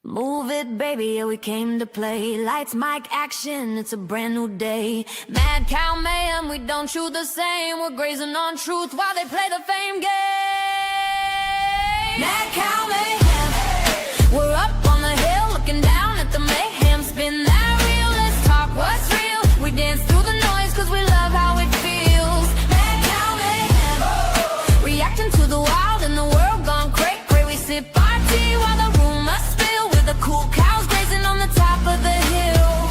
Move it, baby, yeah, we came to play. Lights, mic, action, it's a brand new day. Mad cow mayhem, we don't shoot the same. We're grazing on truth while they play the fame game. Mad cow mayhem, we're up on the hill, looking down at the mayhem. Spin that reel, let's talk what's real. We dance through the noise, cause we love how it feels. Mad cow mayhem, reacting to the wild and the world gone cray cray. We sip our tea while the rumors spill. The cool cows grazing on the top of the hill.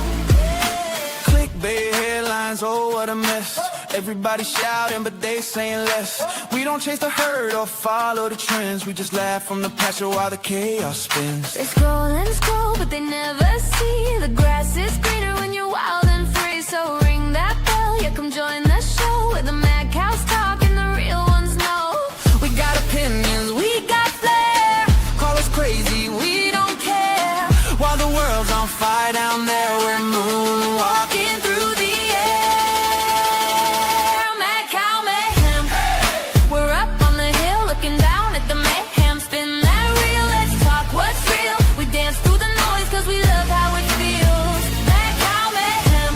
Clickbait headlines, oh what a mess. Everybody shouting but they saying less. We don't chase the herd or follow the trends. We just laugh from the pasture while the chaos spins. They scroll and scroll but they never see the grass is greener when you're wild and free. So ring that bell, yeah, come join the show where the mad cows talk and the real ones know. We got opinions, we got flair. Call us crazy, we don't care. While the world's on fire down there, we're moonwalking through the air. Mad cow mayhem, we're up on the hill looking down at the mayhem. Spin that reel, let's talk what's real. We dance through the noise cause we love how it feels. Mad cow mayhem,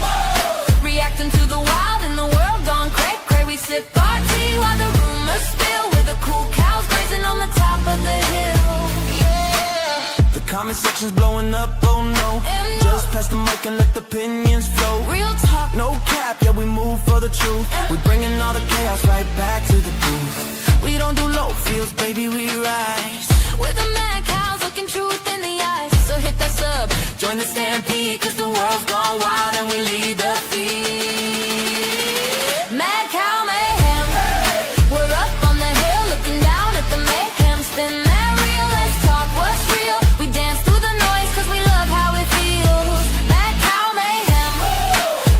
reacting to the wild and the world gone cray cray. We sip our tea while the rumors spill. With the cool cows grazing on the top of the hill. The comment section's blowing up, oh no. Just pass the mic and let the opinions flow. Real talk, no cap, yeah we move for the truth. We bringing all the chaos right back to the booth. We don't do low fields, baby, we rise. with the mad cows looking truth in the eyes. So hit that sub, Join the stampede, cause the world's gone wild and we lead the feed. mad cow mayhem, we're up on the hill looking down at the mayhem. Spin that reel, let's talk what's real. We dance through the noise cause we love how it feels. Mad cow mayhem,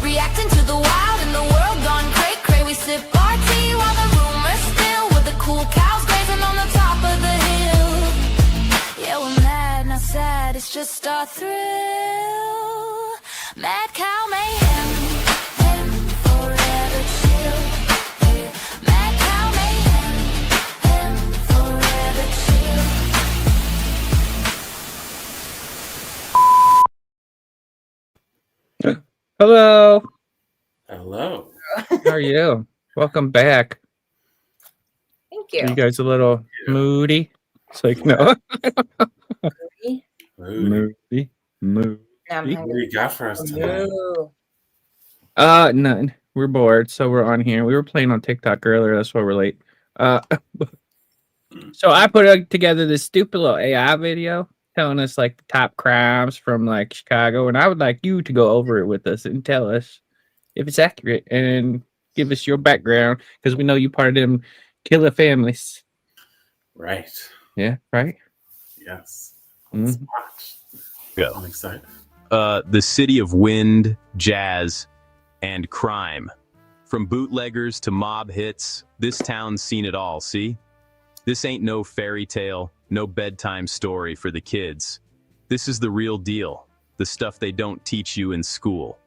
reacting to the wild and the world gone cray cray. We sip our tea while the rumors spill. With the cool cows grazing on the top of the hill. Yeah, we're mad, not sad, it's just our thrill. Mad cow mayhem, hem, forever chill. Mad cow mayhem, hem, forever chill. Hello. Hello. How are you? Welcome back. Thank Are you. you guys a little moody? It's like no. Rudy, Moody. I'm what do hungry. you got for us tonight? No. None. We're bored, so we're on here. We were playing on TikTok earlier. That's why we're late. So I put together this stupid little AI video telling us like the top crimes from like Chicago, and I would like you to go over it with us and tell us if it's accurate and give us your background because we know you part of them killer families. Right. Yeah, right. Yes. Mhm. Let's watch. Go. I'm excited. The city of wind, jazz, and crime. From bootleggers to mob hits, this town's seen it all, see? This ain't no fairy tale, no bedtime story for the kids. This is the real deal, the stuff they don't teach you in school.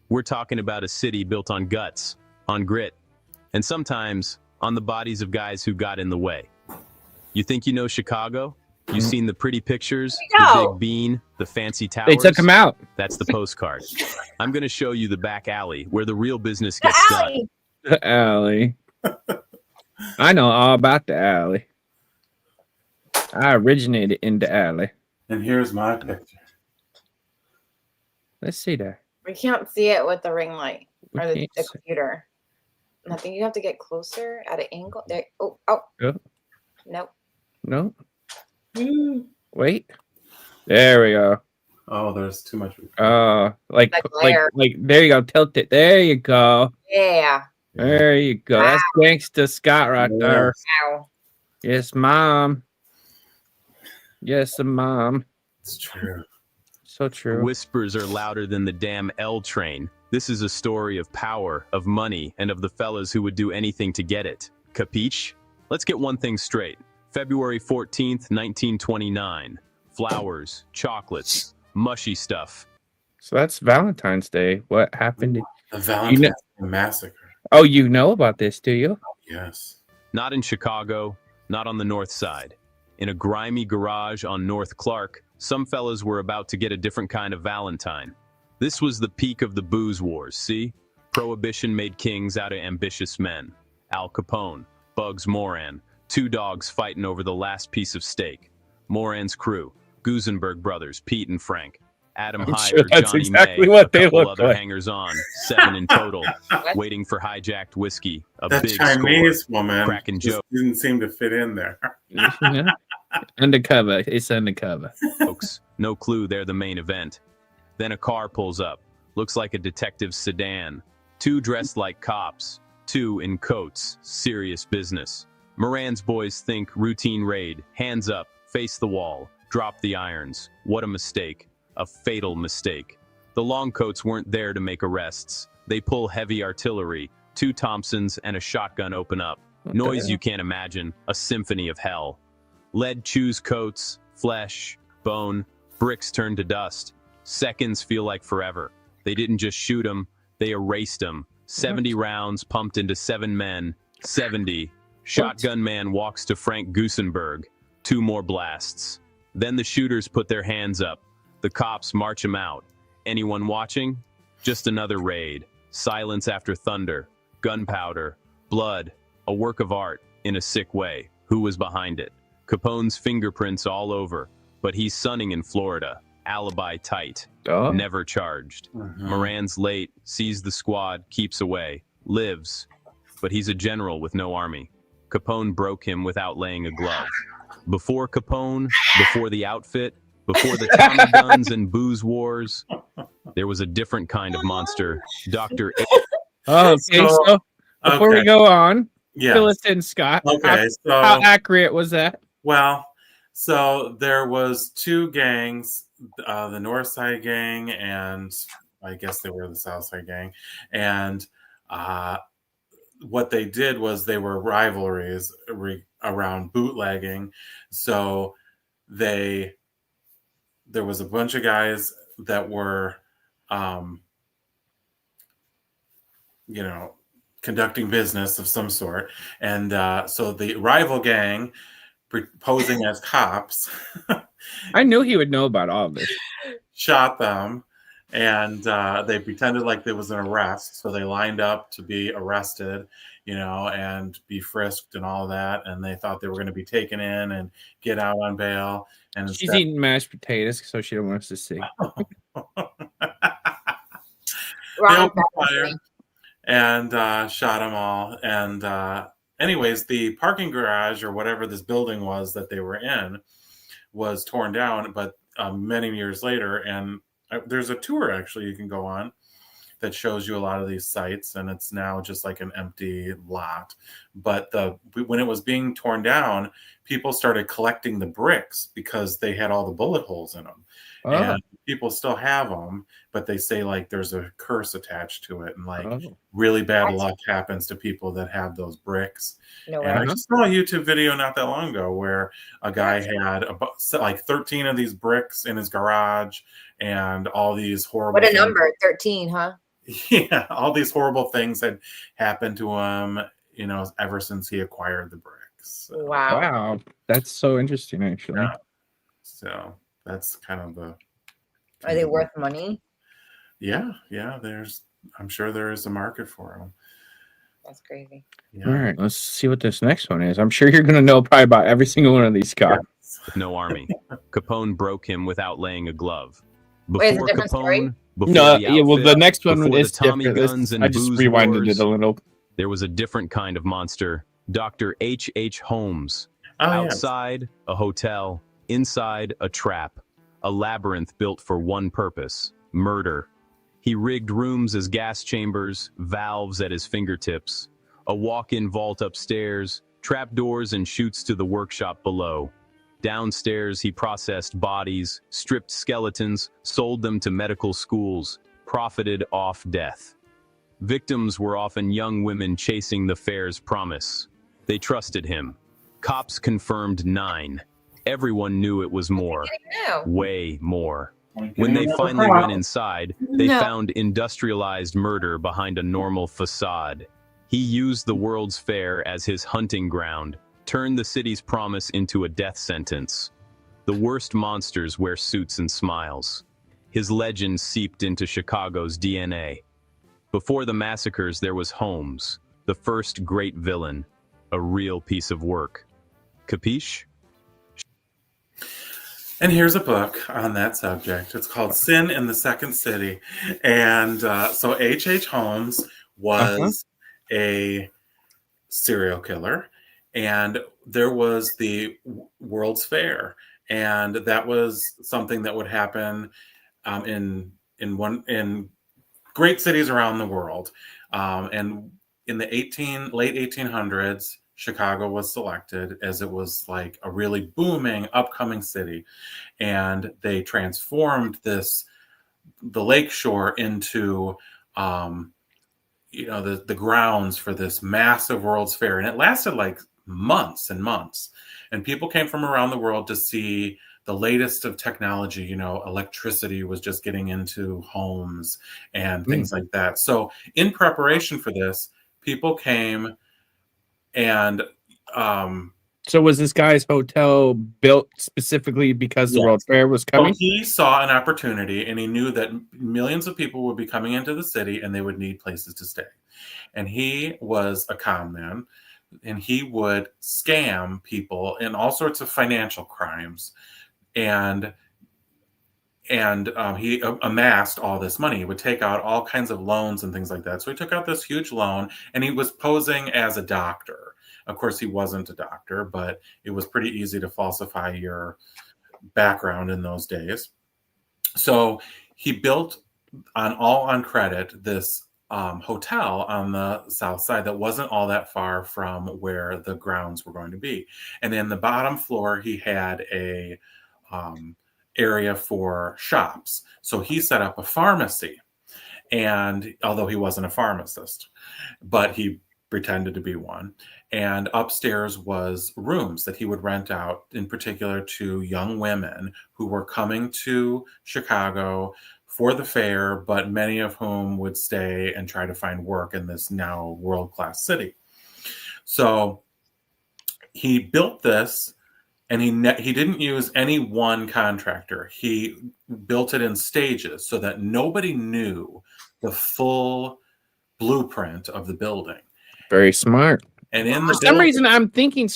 We're talking about a city built on guts, on grit, and sometimes on the bodies of guys who got in the way. You think you know Chicago? You seen the pretty pictures, the No. big bean, the fancy towers? They took him out. That's the postcard. I'm going to show you the back alley where the real business gets done. Alley. The alley. I know all about the alley. I originated in the alley. And here's my picture. Let's see that. We can't see it with the ring light We or the can't see. computer. And I think you have to get closer at an angle. There. Oh, oh. Oh. Nope. No. Wait. There we go. Oh, there's too much. Like The glare. there you go. Tilt it. There you go. Yeah. There you go. That's gangster Scott right there. Ow. Yes, mom. Yes, mom. It's true. So true. Whispers are louder than the damn L train. This is a story of power, of money, and of the fellas who would do anything to get it. Capiche? Let's get one thing straight. February 14th, 1929. Flowers, chocolates, mushy stuff. So that's Valentine's Day. What happened? The Valentine's know- Day Massacre. Oh, you know about this, do you? Yes. Not in Chicago, not on the north side. In a grimy garage on North Clark, Some fellas were about to get a different kind of Valentine. This was the peak of the booze wars, see? Prohibition made kings out of ambitious men. Al Capone, Bugs Moran, two dogs fighting over the last piece of steak. Moran's crew, Gusenberg brothers, Pete and Frank. Adam I'm Heyer, sure that's Johnny exactly May, what a they couple look other like. hangers-on, 7 in total, What? waiting for hijacked whiskey, a That big Chinese score, woman cracking just joke. didn't seem to fit in there. Yeah. Undercover. It's undercover. Folks, no clue they're the main event. Then a car pulls up. Looks like a detective's sedan. 2 dressed like cops. 2 in coats. Serious business. Moran's boys think routine raid. Hands up. Face the wall. Drop the irons. What a mistake. A fatal mistake. The long coats weren't there to make arrests. They pull heavy artillery. 2 Thompsons and a shotgun open up. Noise you can't imagine. A symphony of hell. Lead chews coats, flesh, bone, bricks turn to dust. Seconds feel like forever. They didn't just shoot him, they erased him. 70 rounds pumped into 7 men. 70. Shotgun man walks to Frank Gusenberg. 2 more blasts. Then the shooters put their hands up. The cops march him out. Anyone watching? Just another raid. Silence after thunder. Gunpowder. Blood. A work of art, in a sick way. Who was behind it? Capone's fingerprints all over, but he's sunning in Florida. Alibi tight. Oh. Never charged. Moran's late, sees the squad, keeps away, lives, but he's a general with no army. Capone broke him without laying a glove. Before Capone, before the outfit, before the Tommy guns and booze wars, there was a different kind of monster. Dr. Oh, okay, so before we go on, fill us in, Scott. Okay, How accurate was that? Well, so there was 2 gangs, the North Side gang, and I guess they were the South Side gang. And what they did was they were rivalries around bootlegging. So there was a bunch of guys that were, conducting business of some sort. And so the rival gang, posing as cops, I knew he would know about all of this. shot them, and they pretended like there was an arrest. So they lined up to be arrested, and be frisked and all that. And they thought they were going to be taken in and get out on bail. And She's eating mashed potatoes, so she don't want us to see. Wrong. and shot them all. And anyways, the parking garage or whatever this building was that they were in was torn down, but many years later, and there's a tour actually you can go on that shows you a lot of these sites, and it's now just like an empty lot. But when it was being torn down, people started collecting the bricks because they had all the bullet holes in them. Oh. And people still have them, but they say like there's a curse attached to it, and like really bad luck happens to people that have those bricks. No And I way. just saw a YouTube video not that long ago where a guy had like 13 of these bricks in his garage, and all these horrible. What a number, 13, huh? Yeah, all these horrible things had happened to him, ever since he acquired the bricks. So, Wow. Wow, that's so interesting, actually. yeah. So that's kind of the. Are they worth money? Yeah. I'm sure there is a market for them. That's crazy. Yeah. All right, let's see what this next one is. I'm sure you're going to know probably about every single one of these, Scott. With no army. Capone broke him without laying a glove. Wait, is it a different story? before No, the yeah, well, the outfit, next one before is the Tommy different. guns and I just booze rewinded wars, it a little. there was a different kind of monster. Dr. H.H. Holmes. Oh, yeah. Outside, a hotel. Inside, a trap. A labyrinth built for one purpose: murder. He rigged rooms as gas chambers, valves at his fingertips, a walk-in vault upstairs, trapdoors and chutes to the workshop below. Downstairs, he processed bodies, stripped skeletons, sold them to medical schools, profited off death. Victims were often young women chasing the fair's promise. They trusted him. Cops confirmed 9. Everyone knew it was more. No. Way more. When they finally went inside, they found industrialized murder behind a normal facade. He used the World's Fair as his hunting ground, turned the city's promise into a death sentence. The worst monsters wear suits and smiles. His legend seeped into Chicago's DNA. Before the massacres, there was Holmes, the first great villain, a real piece of work. Capiche? And here's a book on that subject. It's called Sin in the Second City. And so H.H. Holmes was a serial killer. And there was the World's Fair. And that was something that would happen in great cities around the world. And in the late 1800s, Chicago was selected as it was like a really booming upcoming city. And they transformed the lakeshore into, the grounds for this massive World's Fair. And it lasted like months and months. And people came from around the world to see the latest of technology. Electricity was just getting into homes and things like that. So in preparation for this, people came and So was this guy's hotel built specifically because the World Fair was coming? So he saw an opportunity, and he knew that millions of people would be coming into the city and they would need places to stay. And he was a con man, and he would scam people in all sorts of financial crimes. And he amassed all this money. He would take out all kinds of loans and things like that. So he took out this huge loan, and he was posing as a doctor. Of course, he wasn't a doctor, but it was pretty easy to falsify your background in those days. So he built on credit this hotel on the south side that wasn't all that far from where the grounds were going to be. And in the bottom floor, he had a area for shops. So he set up a pharmacy. And although he wasn't a pharmacist, but he pretended to be one. And upstairs was rooms that he would rent out, in particular to young women who were coming to Chicago for the fair, but many of whom would stay and try to find work in this now world-class city. So he built this, and he didn't use any one contractor. He built it in stages so that nobody knew the full blueprint of the building. Very smart. And for some reason, I'm thinking,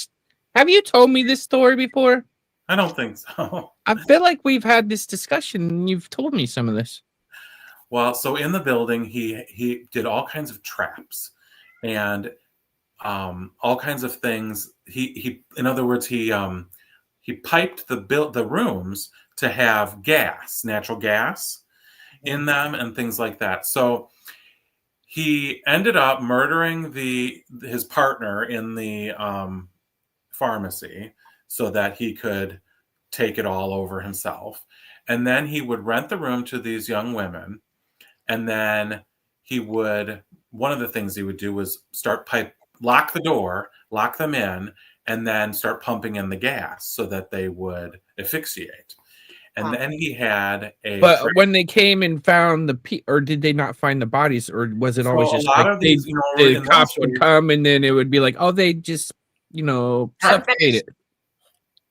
have you told me this story before? I don't think so. I feel like we've had this discussion and you've told me some of this. Well, so in the building, he did all kinds of traps and all kinds of things. In other words, he piped the rooms to have gas, natural gas in them and things like that. So he ended up murdering his partner in the pharmacy so that he could take it all over himself. And then he would rent the room to these young women. And then one of the things he would do was lock the door, lock them in, and then start pumping in the gas so that they would asphyxiate. And then he had But when they came and found or did they not find the bodies, or was it always just like the cops would come and then it would be like, oh, they just suffocated.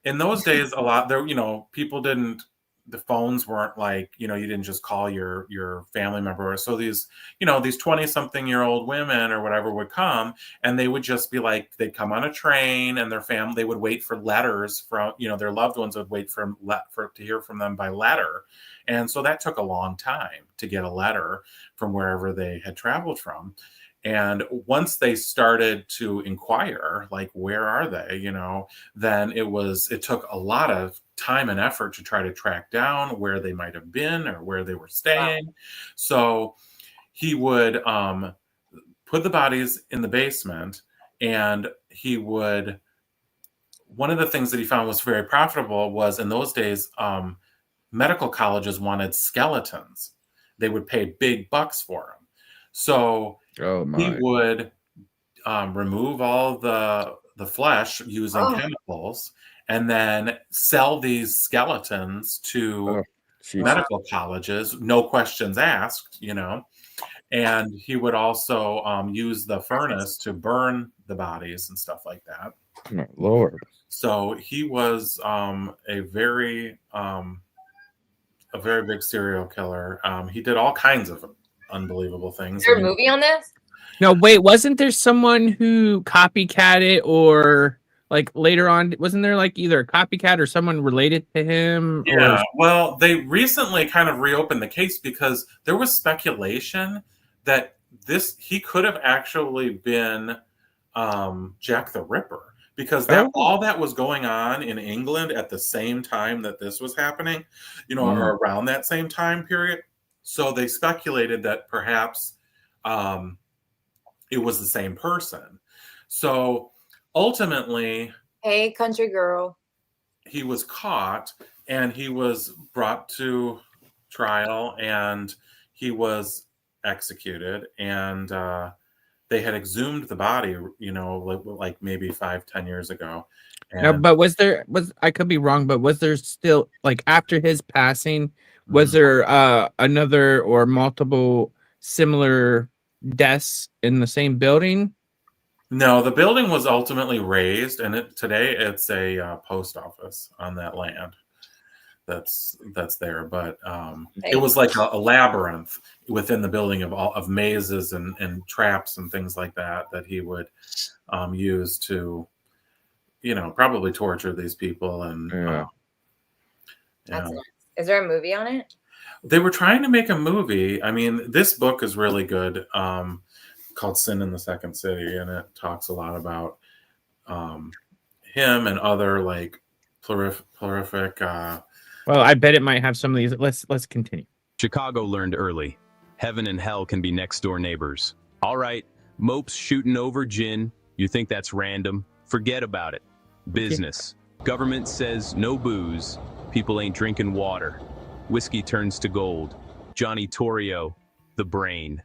In those days, people didn't. The phones weren't like, you didn't just call your family member. So these 20-something-year-old women or whatever would come, and they would just be like, they'd come on a train, and their family, they would wait for letters from, their loved ones would wait to hear from them by letter. And so that took a long time to get a letter from wherever they had traveled from. And once they started to inquire, like, where are they, then it took a lot of time and effort to try to track down where they might have been or where they were staying. Wow. So he would put the bodies in the basement, and one of the things that he found was very profitable was, in those days, medical colleges wanted skeletons. They would pay big bucks for them. So he would remove all the flesh using chemicals, and then sell these skeletons to medical colleges, no questions asked, And he would also use the furnace to burn the bodies and stuff like that. My Lord. So he was a very big serial killer. He did all kinds of unbelievable things. Is there a movie on this? No, wait, wasn't there someone who copycatted, or like later on, wasn't there like either a copycat or someone related to him? Yeah, Or well, they recently kind of reopened the case because there was speculation that he could have actually been Jack the Ripper, because all that was going on in England at the same time that this was happening, or around that same time period. So they speculated that perhaps it was the same person. So ultimately, Hey, country girl. he was caught and he was brought to trial and he was executed, and they had exhumed the body, like maybe 5-10 years ago. no, And but I could be wrong, but was there still, like, after his passing, was there another or multiple similar deaths in the same building? no, the building was ultimately razed, and today it's a post office on that land that's there. But it was like a labyrinth within the building of mazes and traps and things like that he would use to, probably torture these people. And That's nice. Is there a movie on it? they were trying to make a movie. I mean, this book is really good, called Sin in the Second City, and it talks a lot about him and other like prolific. Well, I bet it might have some of these. Let's continue. Chicago learned early. Heaven and hell can be next door neighbors. All right, mopes shooting over gin. You think that's random? Forget about it. Business. Government says no booze. People ain't drinking water. Whiskey turns to gold. Johnny Torrio, the brain,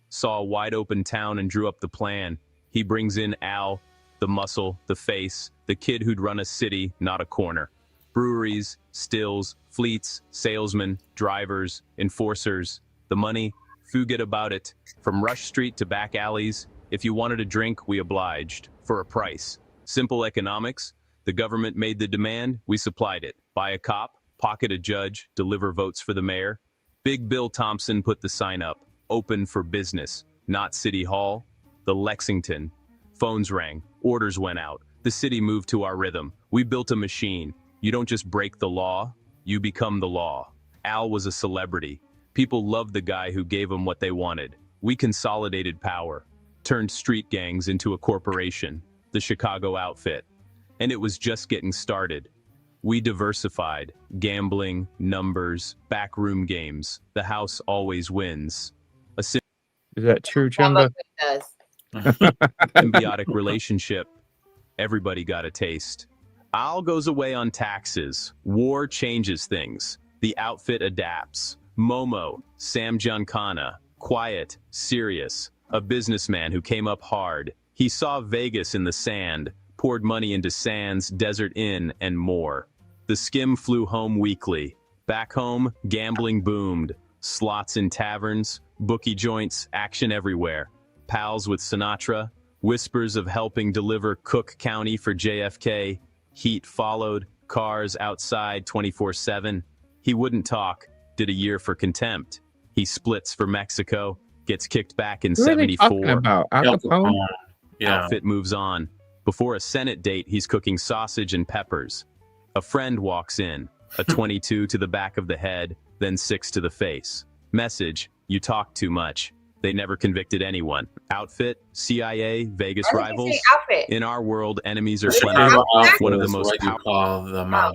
saw a wide open town and drew up the plan. He brings in Al, the muscle, the face, the kid who'd run a city, not a corner. Breweries, stills, fleets, salesmen, drivers, enforcers. The money, forget about it. From Rush Street to back alleys, if you wanted a drink, we obliged. For a price. Simple economics. The government made the demand, we supplied it. Buy a cop, pocket a judge, deliver votes for the mayor. Big Bill Thompson put the sign up. Open for business, not City Hall. The Lexington. Phones rang, orders went out. The city moved to our rhythm. We built a machine. You don't just break the law, you become the law. Al was a celebrity. People loved the guy who gave them what they wanted. We consolidated power, turned street gangs into a corporation, the Chicago outfit. And it was just getting started. We diversified, gambling, numbers, backroom games. The house always wins. Is that true, Chumba? It does. Symbiotic relationship. Everybody got a taste. Al goes away on taxes. War changes things. The outfit adapts. Momo, Sam Giancana, quiet, serious, a businessman who came up hard. He saw Vegas in the sand, poured money into Sands, Desert Inn, and more. The skim flew home weekly. Back home, gambling boomed. Slots in taverns, bookie joints, action everywhere. Pals with Sinatra, whispers of helping deliver Cook County for JFK. Heat followed, cars outside 24/7. He wouldn't talk, did a year for contempt. He splits for Mexico, gets kicked back in Who are they 74. talking about? Al Capone? Yeah. Outfit moves on. Before a Senate date, he's cooking sausage and peppers. A friend walks in, a 22 to the back of the head, then 6 to the face. Message, you talk too much. They never convicted anyone. Outfit, CIA, Vegas Why did rivals. you say outfit? In our world, enemies are Chicago plenty. outfit One of the is most what you powerful. call the mob.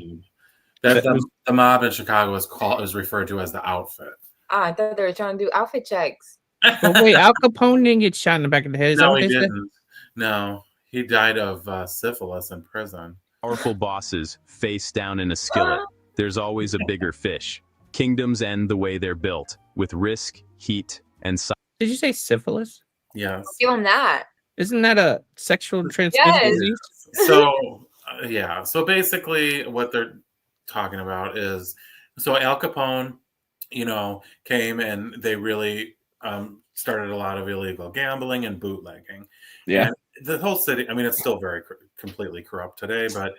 The mob in Chicago is referred to as the outfit. I thought they were trying to do outfit checks. But wait, Al Capone didn't get shot in the back of the head. Is that No, what he they said? didn't. No, he died of syphilis in prison. Powerful bosses face down in a skillet. There's always a bigger fish. Kingdoms end the way they're built, with risk, heat, and silence. Did you say syphilis? Yes. Give them that. Isn't that a sexual transmission Yes. disease? So yeah. So basically, what they're talking about is, so Al Capone, came and they really started a lot of illegal gambling and bootlegging. Yeah. And the whole city, I mean, it's still very completely corrupt today, but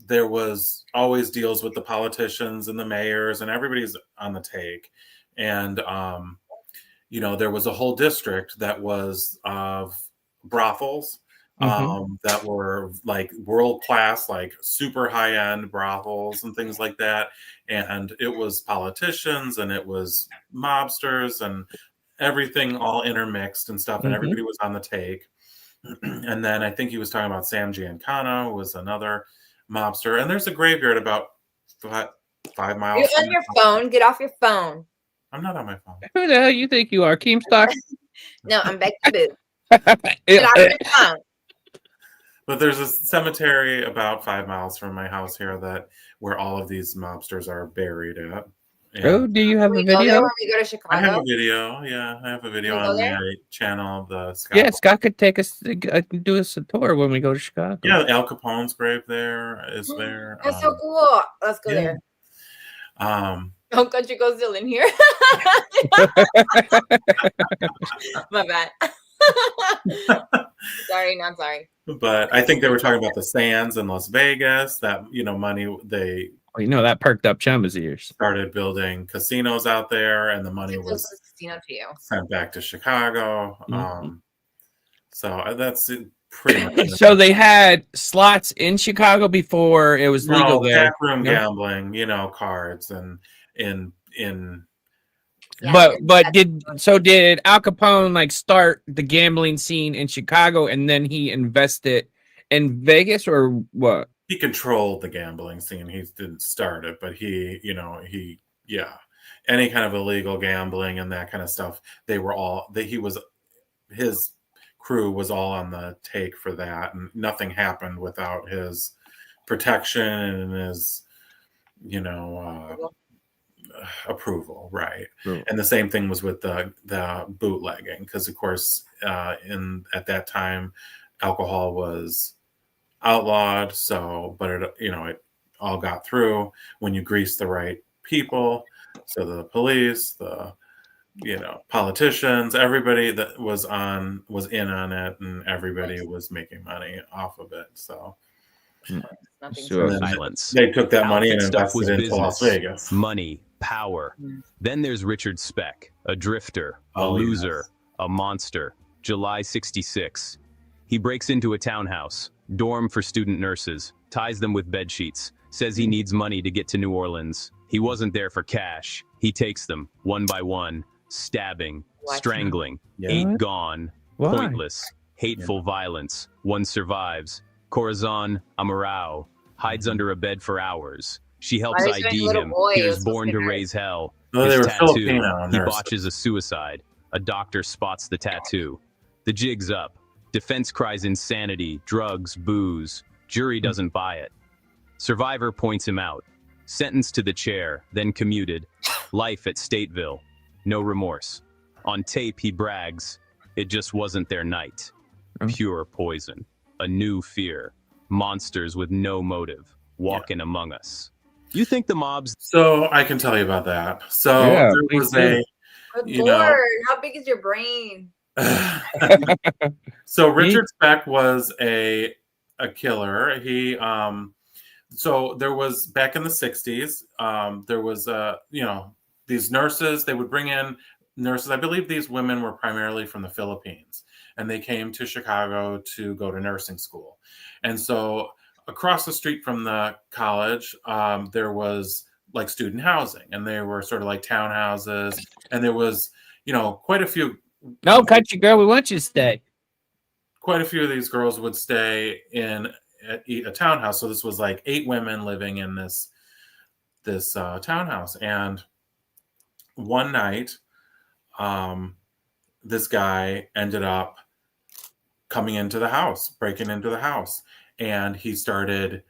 there was always deals with the politicians and the mayors, and everybody's on the take. And there was a whole district that was of brothels that were like world class, like super high end brothels and things like that. And it was politicians and it was mobsters and everything all intermixed and stuff. And everybody was on the take. And then I think he was talking about Sam Giancana, who was another mobster. And there's a graveyard about 5 miles. You're on your phone. Get off your phone. I'm not on my phone. Who the hell you think you are, Keemstar? No, I'm back to boot. Get off your phone. But there's a cemetery about 5 miles from my house here where all of these mobsters are buried at. Oh, do you have a We go there video? when we go to Chicago. I have a video. Yeah, I have a video Can we go on there? my channel. The Scott. Yeah, Scott could take us, do us a tour when we go to Chicago. Yeah, Al Capone's grave there is there. That's so cool. Let's go yeah. there. Um, Oh, Country Goes still in here. My bad. Sorry, not sorry. but I think they were talking about the Sands in Las Vegas. That money they Well, that perked up Chum's ears. started building casinos out there, and the money It's was a casino to you. sent back to Chicago. Mhm. So that's it, pretty much. So they had slots in Chicago before it was legal there. Backroom No? gambling, cards and in Yeah, But did Al Capone like start the gambling scene in Chicago and then he invested in Vegas or what? he controlled the gambling scene. He didn't start it, but any kind of illegal gambling and that kind of stuff. His crew was all on the take for that, and nothing happened without his protection and his, approval, right? And the same thing was with the bootlegging, because of course, at that time, alcohol was outlawed. So, but it all got through when you grease the right people. So the police, the politicians, everybody that was in on it, and everybody was making money off of it. So Sure. Silence. they took that money and Outfit stuff was invested into Las business, Vegas. money, power. Then there's Richard Speck, a drifter, a Oh, yes. loser, a monster. July 66. He breaks into a townhouse, dorm for student nurses, ties them with bed sheets, says he needs money to get to New Orleans. He wasn't there for cash. He takes them, one by one, stabbing, What? strangling, Yeah. 8 gone, Why? pointless, hateful violence. 1 survives. Corazon Amarao hides under a bed for hours. She helps Why is there a ID little him. boy He who was was born to supposed to be raise hell. No, they His were tattoo, Filipino he nurses. botches a suicide. A doctor spots the tattoo. The jig's up. Defense cries insanity, drugs, booze. Jury doesn't buy it. Survivor points him out. Sentenced to the chair, then commuted. Life at Stateville. No remorse. On tape, he brags, it just wasn't their night. Pure poison. A new fear. Monsters with no motive. Walking among us. You think the mob's So I can tell you about that. So Yeah, there please was do. Good You Lord, know. how big is your brain? So Richard Speck was a killer. He so there was back in the 60s, there was these nurses, they would bring in nurses. I believe these women were primarily from the Philippines, and they came to Chicago to go to nursing school. And so across the street from the college, there was like student housing, and they were sort of like townhouses, and there was quite a few No, country girl, we want you to stay. quite a few of these girls would stay in a townhouse. So this was like 8 women living in this townhouse. And one night, this guy ended up coming into the house, breaking into the house, and he started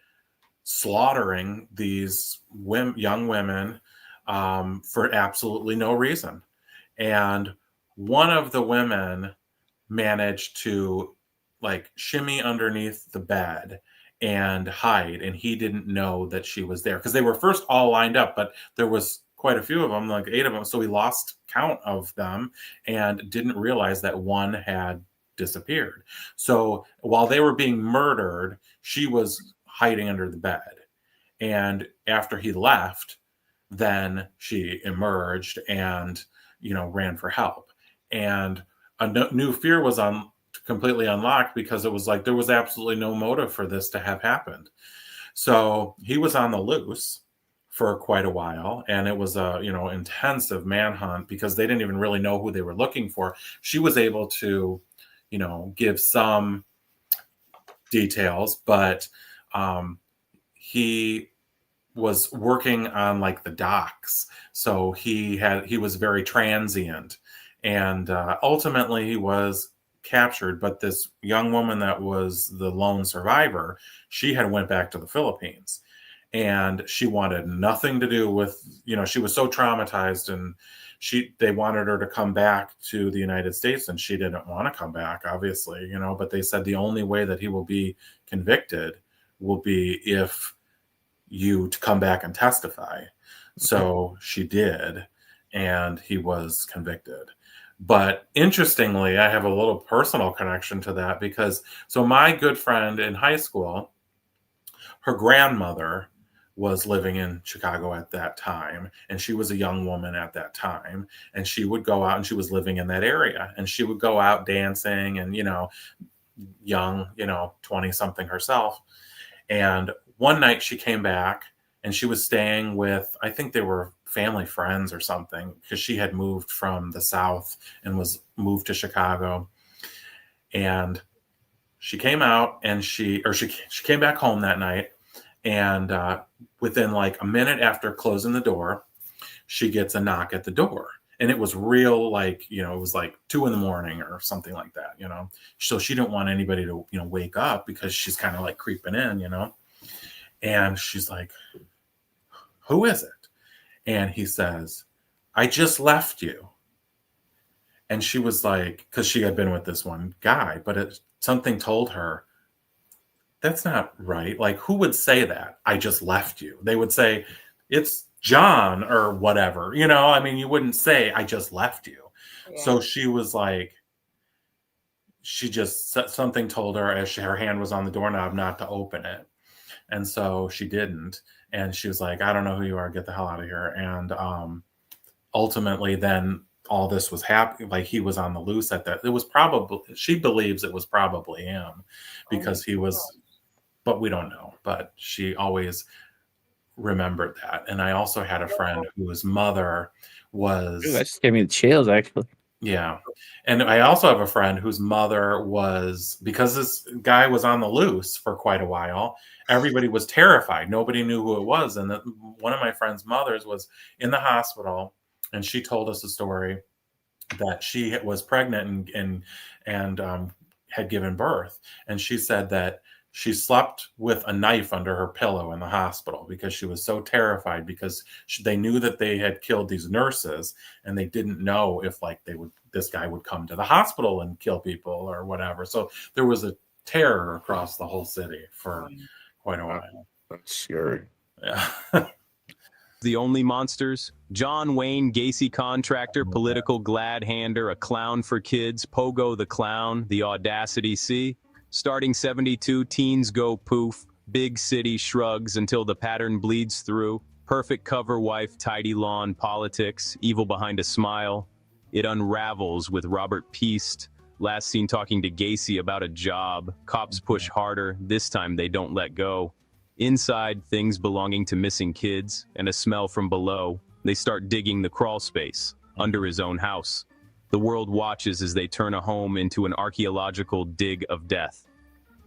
slaughtering these young women for absolutely no reason. And one of the women managed to like shimmy underneath the bed and hide, and he didn't know that she was there, because they were first all lined up, but there was quite a few of them, like 8 of them. So he lost count of them and didn't realize that one had disappeared. So while they were being murdered, she was hiding under the bed. And after he left, then she emerged and, ran for help. And a new fear was completely unlocked, because it was like there was absolutely no motive for this to have happened. So he was on the loose for quite a while, and it was a intensive manhunt, because they didn't even really know who they were looking for. She was able to give some details, but he was working on like the docks, so he was very transient, and ultimately he was captured. But this young woman that was the lone survivor, she had went back to the Philippines, and she wanted nothing to do with, she was so traumatized, and they wanted her to come back to the United States, and she didn't want to come back, obviously, but they said the only way that he will be convicted will be if you to come back and testify. So she did, and he was convicted. But interestingly, I have a little personal connection to that, because my good friend in high school, her grandmother was living in Chicago at that time, and she was a young woman at that time, and she would go out, and she was living in that area, and she would go out dancing, and young, 20 something herself. And one night she came back, and she was staying with, I think they were family friends or something, because she had moved from the South and was moved to Chicago. And she came out, and she came back home that night, and within like a minute after closing the door, she gets a knock at the door. And it was real, like, it was like 2 a.m. or something like that, So she didn't want anybody to, wake up, because she's kind of like creeping in, And she's like, "Who is it?" And he says, "I just left you." And she was like, because she had been with this one guy, but something told her, that's not right. Like, who would say that? "I just left you." They would say, "It's John," or whatever. I mean, you wouldn't say, "I just left you." Yeah. So she was like, something told her, as her hand was on the doorknob, not to open it. And so she didn't. And she was like, "I don't know who you are. Get the hell out of here." And ultimately, then all this was happening. Like, he was on the loose at that. It was probably, she believes it was probably him, because he was, but we don't know. But she always remembered that. And I also had a friend whose mother was. Ooh, that just gave me the chills, actually. Yeah. And I also have a friend whose mother was, because this guy was on the loose for quite a while, everybody was terrified. Nobody knew who it was. And one of my friend's mothers was in the hospital, and she told us a story that she was pregnant and had given birth. And she said that she slept with a knife under her pillow in the hospital, because she was so terrified, because they knew that they had killed these nurses, and they didn't know if this guy would come to the hospital and kill people or whatever. So there was a terror across the whole city for quite a while. That's scary. Yeah. The only monsters: John Wayne Gacy, contractor, political glad-hander, a clown for kids, Pogo the Clown, the Audacity. See? Starting 72, teens go poof, big city shrugs until the pattern bleeds through, perfect cover wife, tidy lawn, politics, evil behind a smile. It unravels with Robert Peast, last seen talking to Gacy about a job. Cops push harder, this time they don't let go. Inside, things belonging to missing kids, and a smell from below. They start digging the crawl space, under his own house. The world watches as they turn a home into an archaeological dig of death.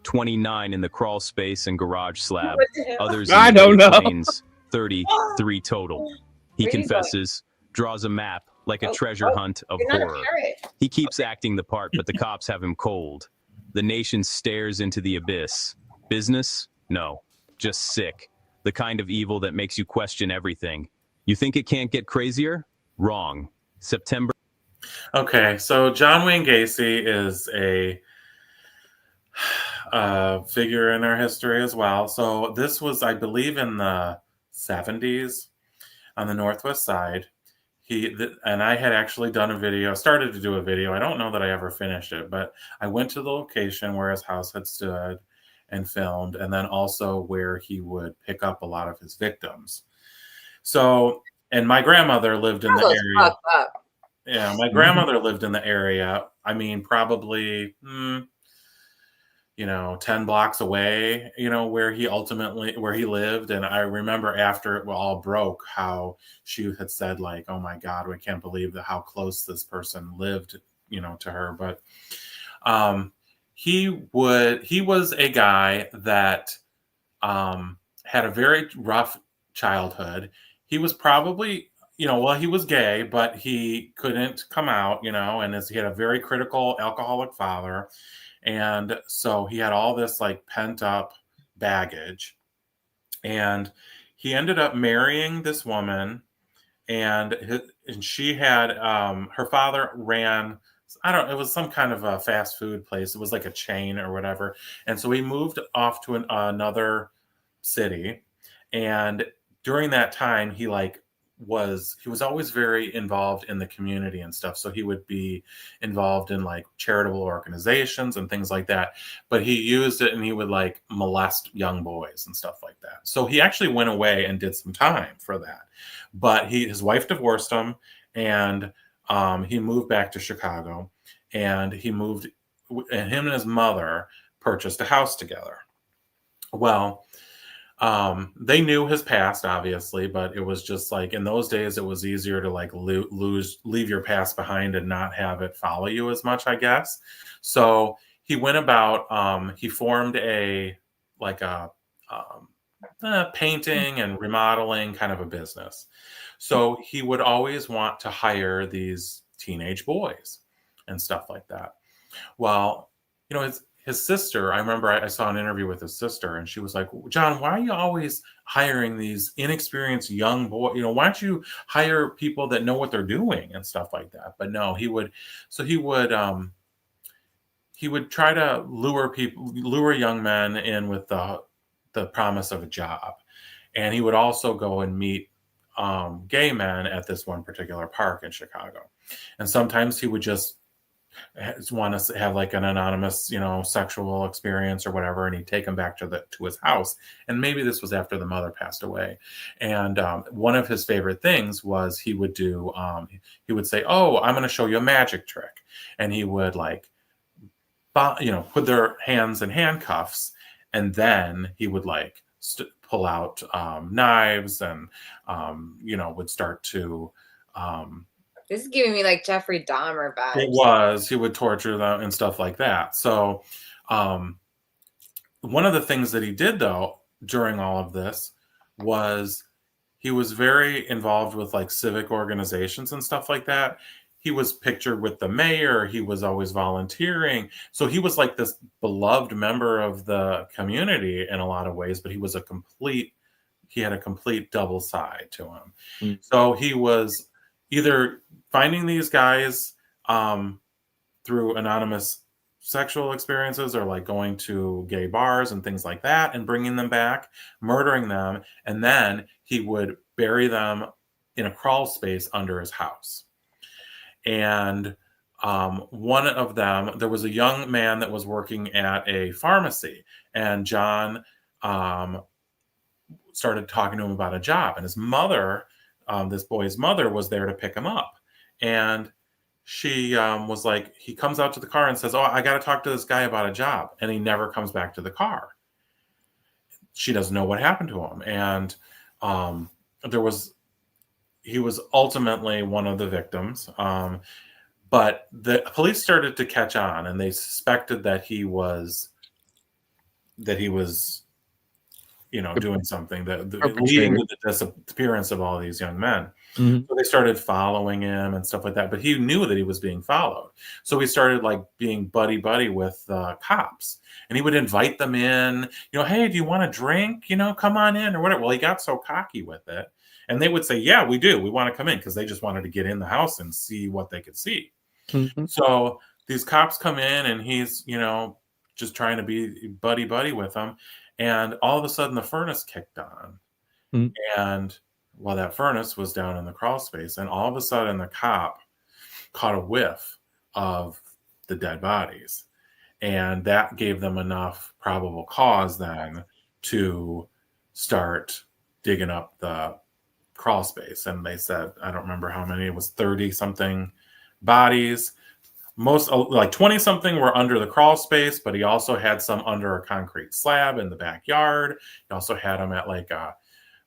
29 in the crawl space and garage slab. What the hell? Others I in the don't know. planes. 33 total. He Where are you confesses, draws a map, like a Oh, treasure oh, hunt of You're not a horror. parrot. He keeps acting the part, but the cops have him cold. The nation stares into the abyss. Business? No. Just sick. The kind of evil that makes you question everything. You think it can't get crazier? Wrong. September. Okay, so John Wayne Gacy is a figure in our history as well. So this was, I believe, in the 70s. on the Northwest side. And I had actually done a video, started to do a video. I don't know that I ever finished it, but I went to the location where his house had stood and filmed, and then also where he would pick up a lot of his victims. So, and my grandmother lived in the Chicago's area. fucked up. Yeah, my grandmother lived in the area. I mean, probably, 10 blocks away, where he lived. And I remember after it all broke, how she had said, like, oh my God, we can't believe how close this person lived, to her. But he was a guy that had a very rough childhood. He was probably, he was gay, but he couldn't come out, and he had a very critical alcoholic father. And so he had all this like pent up baggage. And he ended up marrying this woman, and she had her father ran, it was some kind of a fast food place. It was like a chain or whatever. And so he moved off to another city. And during that time, he was always very involved in the community and stuff. So he would be involved in like charitable organizations and things like that. But he used it, and he would like molest young boys and stuff like that. So he actually went away and did some time for that. But his wife divorced him, and he moved back to Chicago, and him and his mother purchased a house together. Well, they knew his past, obviously, but it was just like in those days, it was easier to like leave your past behind and not have it follow you as much, I guess. So he went about, he formed a painting and remodeling kind of a business. So he would always want to hire these teenage boys and stuff like that. Well, his sister, I remember I saw an interview with his sister, and she was like, John, why are you always hiring these inexperienced young boys? Why don't you hire people that know what they're doing and stuff like that? But no, he would try to lure young men in with the promise of a job. And he would also go and meet gay men at this one particular park in Chicago. And sometimes he would just want to have like an anonymous, sexual experience or whatever, and he'd take him back to his house. And maybe this was after the mother passed away. And one of his favorite things was he would say, oh, I'm going to show you a magic trick. And he would like, put their hands in handcuffs, and then he would like pull out knives and, would start to, This is giving me like Jeffrey Dahmer vibes. he would torture them and stuff like that. So one of the things that he did though during all of this was he was very involved with like civic organizations and stuff like that. He was pictured with the mayor. He was always volunteering. So he was like this beloved member of the community in a lot of ways, but he had a complete double side to him. Mm. So he was either finding these guys through anonymous sexual experiences, or like going to gay bars and things like that and bringing them back, murdering them, and then he would bury them in a crawl space under his house. And one of them, there was a young man that was working at a pharmacy, and John started talking to him about a job, and his mother, this boy's mother, was there to pick him up. And she was like, he comes out to the car and says, oh, I got to talk to this guy about a job. And he never comes back to the car. She doesn't know what happened to him. And he was ultimately one of the victims. But the police started to catch on, and they suspected that he was doing something leading to the disappearance of all these young men. Mm-hmm. So they started following him and stuff like that, but he knew that he was being followed. So he started like being buddy with cops, and he would invite them in, hey, do you want a drink? Come on in or whatever. Well, he got so cocky with it, and they would say, yeah, we do. We want to come in, because they just wanted to get in the house and see what they could see. Mm-hmm. So these cops come in, and he's, just trying to be buddy with them. And all of a sudden the furnace kicked on, and Well, that furnace was down in the crawl space, and all of a sudden the cop caught a whiff of the dead bodies. And that gave them enough probable cause then to start digging up the crawl space. And they said, I don't remember how many, it was 30 something bodies. Most, like 20 something were under the crawl space, but he also had some under a concrete slab in the backyard. He also had them at like a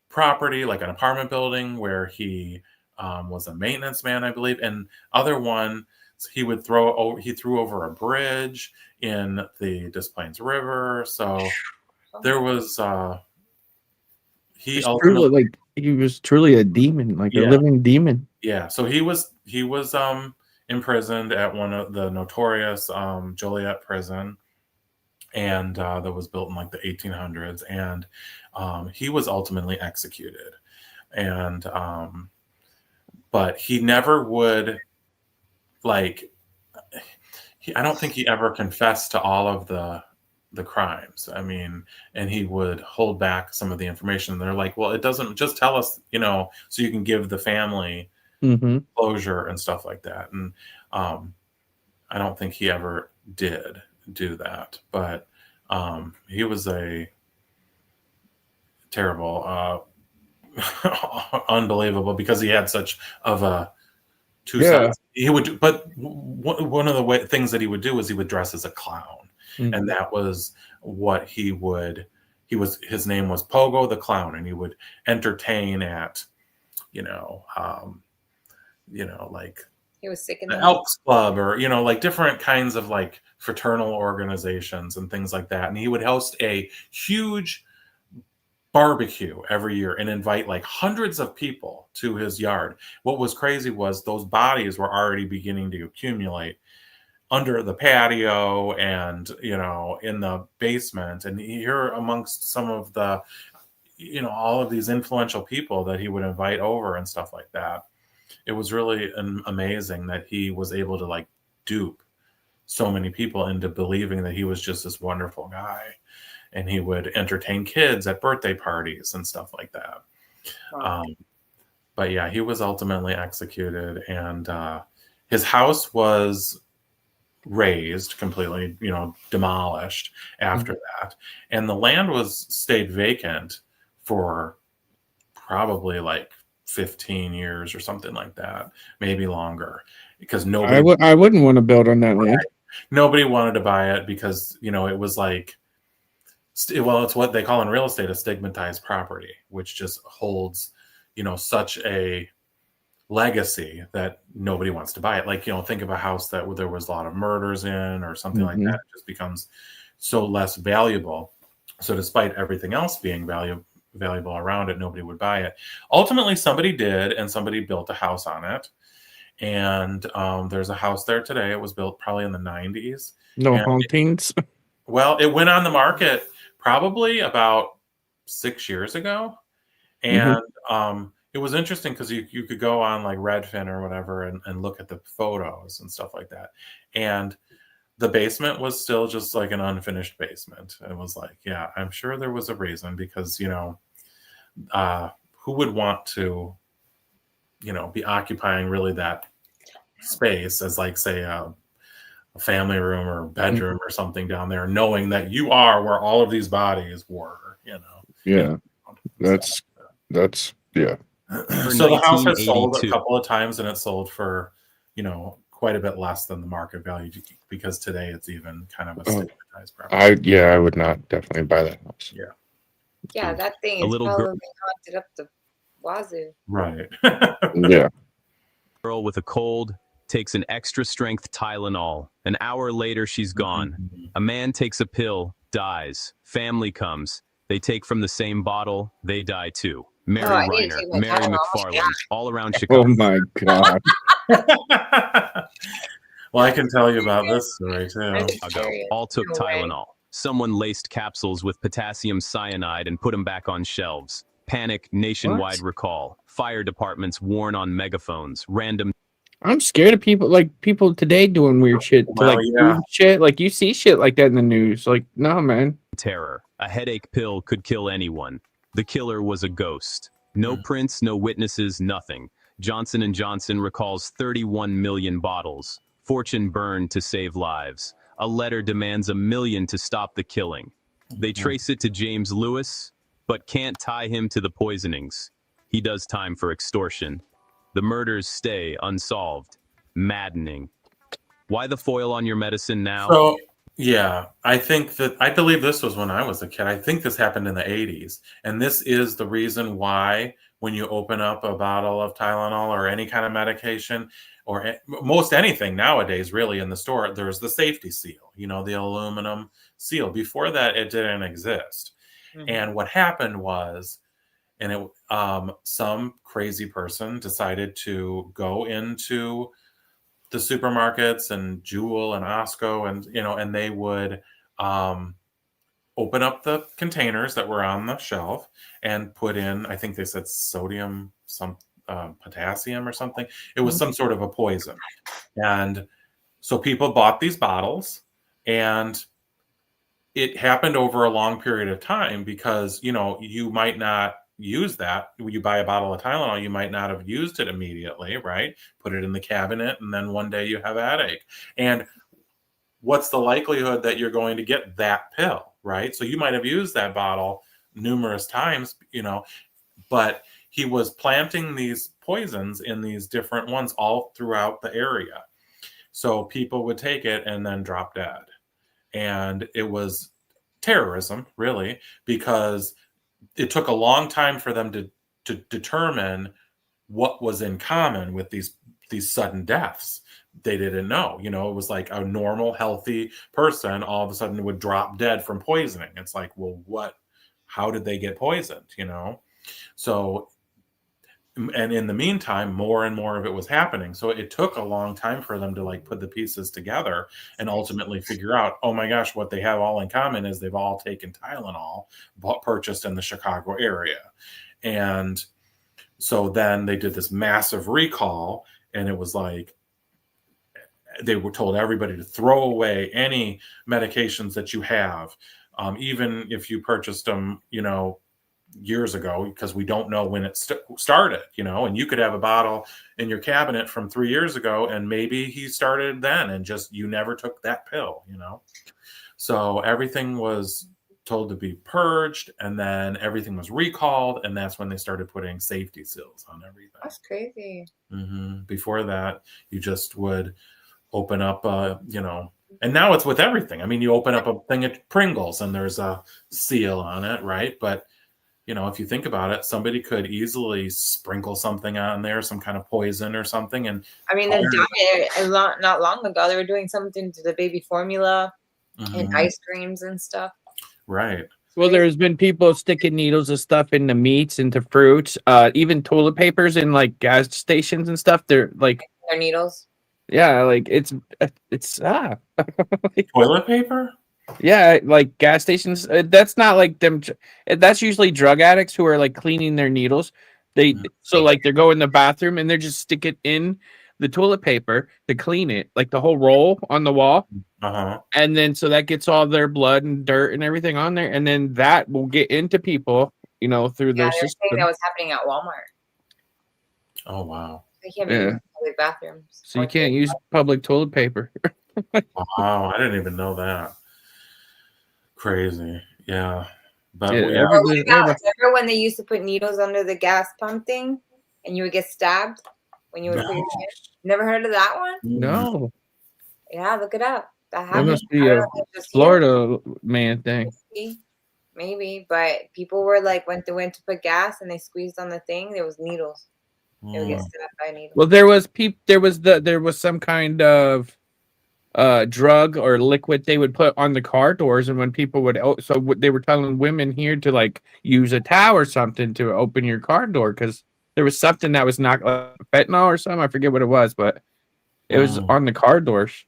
property, like an apartment building where he was a maintenance man, I believe. And other one, he threw over a bridge in the Des Plaines River. So there was he was truly a demon, like a Yeah. living demon. Yeah, so he was imprisoned at one of the notorious Joliet prison, and that was built in like the 1800s, and he was ultimately executed. And but he never would, like, I don't think he ever confessed to all of the crimes. I mean, and he would hold back some of the information. They're like, well, it doesn't, just tell us, so you can give the family closure and stuff like that. And I don't think he ever did do that, but he was a terrible, unbelievable, because he had such of a two sides. He would, but one of the things that he would do is he would dress as a clown, and that was what he would. His name was Pogo the Clown, and he would entertain at, like He was sick in the the Elks Club, or like different kinds of like fraternal organizations and things like that. And he would host a huge barbecue every year and invite like hundreds of people to his yard. What was crazy was those bodies were already beginning to accumulate under the patio and in the basement. And here amongst some of the all of these influential people that he would invite over and stuff like that. It was really amazing that he was able to like dupe so many people into believing that he was just this wonderful guy, and he would entertain kids at birthday parties and stuff like that. Wow. But yeah, he was ultimately executed, and his house was razed completely, demolished after that, and the land stayed vacant for probably like 15 years or something like that, maybe longer, because I wouldn't want to build on that land. Nobody wanted to buy it because it was like, well, it's what they call in real estate a stigmatized property, which just holds such a legacy that nobody wants to buy it. Like, think of a house that there was a lot of murders in or something like that. It just becomes so less valuable. So despite everything else being valuable around it, nobody would buy it. Ultimately, somebody did, and somebody built a house on it. And there's a house there today. It was built probably in the 90s. No hauntings. Well, it went on the market probably about 6 years ago. And it was interesting because you could go on like Redfin or whatever and look at the photos and stuff like that. And the basement was still just like an unfinished basement. It was like, yeah, I'm sure there was a reason, because, who would want to, be occupying really that space as like, say, a family room or bedroom or something down there, knowing that you are where all of these bodies were, Yeah, that's yeah. So the house has sold a couple of times, and it sold for, quite a bit less than the market value, because today it's even kind of a stigmatized property. I would not definitely buy that house. Yeah, that thing A is little probably haunted up the wazoo. Right. Yeah. Girl with a cold takes an extra strength Tylenol. An hour later, she's gone. A man takes a pill, dies. Family comes. They take from the same bottle. They die too. Mary I need to Reiner, take my Mary Tylenol. McFarland, all around Chicago. Oh my god. Well, I can tell you about this story too. I'm Chicago serious. all took No way. Tylenol. Someone laced capsules with potassium cyanide and put them back on shelves. Panic, nationwide recall. Fire departments warn on megaphones. Random I'm scared of people today doing weird shit to Well, yeah. do shit. Like, you see shit like that in the news. Like, no, man. terror. A headache pill could kill anyone. The killer was a ghost. No prints, no witnesses, nothing. Johnson & Johnson recalls 31 million bottles. Fortune burned to save lives. A letter demands $1 million to stop the killing. They trace it to James Lewis, but can't tie him to the poisonings. He does time for extortion. The murders stay unsolved. Maddening. Why the foil on your medicine now? So, yeah, I believe this was when I was a kid. I think this happened in the 80s. And this is the reason why when you open up a bottle of Tylenol or any kind of medication or most anything nowadays, really in the store, there's the safety seal, the aluminum seal. Before that, it didn't exist. And what happened was, some crazy person decided to go into the supermarkets and Jewel and Osco and they would open up the containers that were on the shelf and put in, I think they said sodium, potassium or something. It was some sort of a poison. And so people bought these bottles, and it happened over a long period of time because, you might not use that. When you buy a bottle of Tylenol, you might not have used it immediately, right? Put it in the cabinet, and then one day you have a headache. And what's the likelihood that you're going to get that pill, right? So you might have used that bottle numerous times, but he was planting these poisons in these different ones all throughout the area. So people would take it and then drop dead. And it was terrorism, really, because it took a long time for them to determine what was in common with these sudden deaths. They didn't know. It was like a normal, healthy person all of a sudden would drop dead from poisoning. It's like, well, how did they get poisoned? So, and in the meantime, more and more of it was happening. So it took a long time for them to put the pieces together and ultimately figure out, oh my gosh, what they have all in common is they've all taken Tylenol purchased in the Chicago area. And so then they did this massive recall, and it was like, they were told everybody to throw away any medications that you have, even if you purchased them, years ago, because we don't know when it started, and you could have a bottle in your cabinet from 3 years ago, and maybe he started then, and just you never took that pill, So everything was told to be purged, and then everything was recalled, and that's when they started putting safety seals on everything. That's crazy. Before that, you just would open up, and now it's with everything. I mean, you open up a thing at Pringles, and there's a seal on it, right? But if you think about it, somebody could easily sprinkle something on there, some kind of poison or something. And I mean, they've done it not long ago. They were doing something to the baby formula and ice creams and stuff. Right. Well, there's been people sticking needles of stuff into meats, into fruits, even toilet papers in gas stations and stuff. They're like Their needles. Yeah, it's Toilet paper? Yeah, gas stations. That's not them. That's usually drug addicts who are cleaning their needles. They they go in the bathroom and they're just stick it in the toilet paper to clean it, the whole roll on the wall. And then so that gets all their blood and dirt and everything on there, and then that will get into people, through their system. Saying that was happening at Walmart. Oh wow. They can't be in public bathrooms. So you can't use public toilet paper. Wow, I didn't even know that. Crazy. Yeah. But remember when they used to put needles under the gas pump thing and you would get stabbed when you would put your hand? Never heard of that one? No. Yeah, look it up. That That must be a Florida man thing. Maybe, but people were when they went to put gas and they squeezed on the thing, there was needles. They would get stabbed by needles. Well, there was some kind of drug or liquid they would put on the car doors, and when people would they were telling women here to use a towel or something to open your car door, because there was something that was not fentanyl or something. I forget what it was, but it was on the car doors.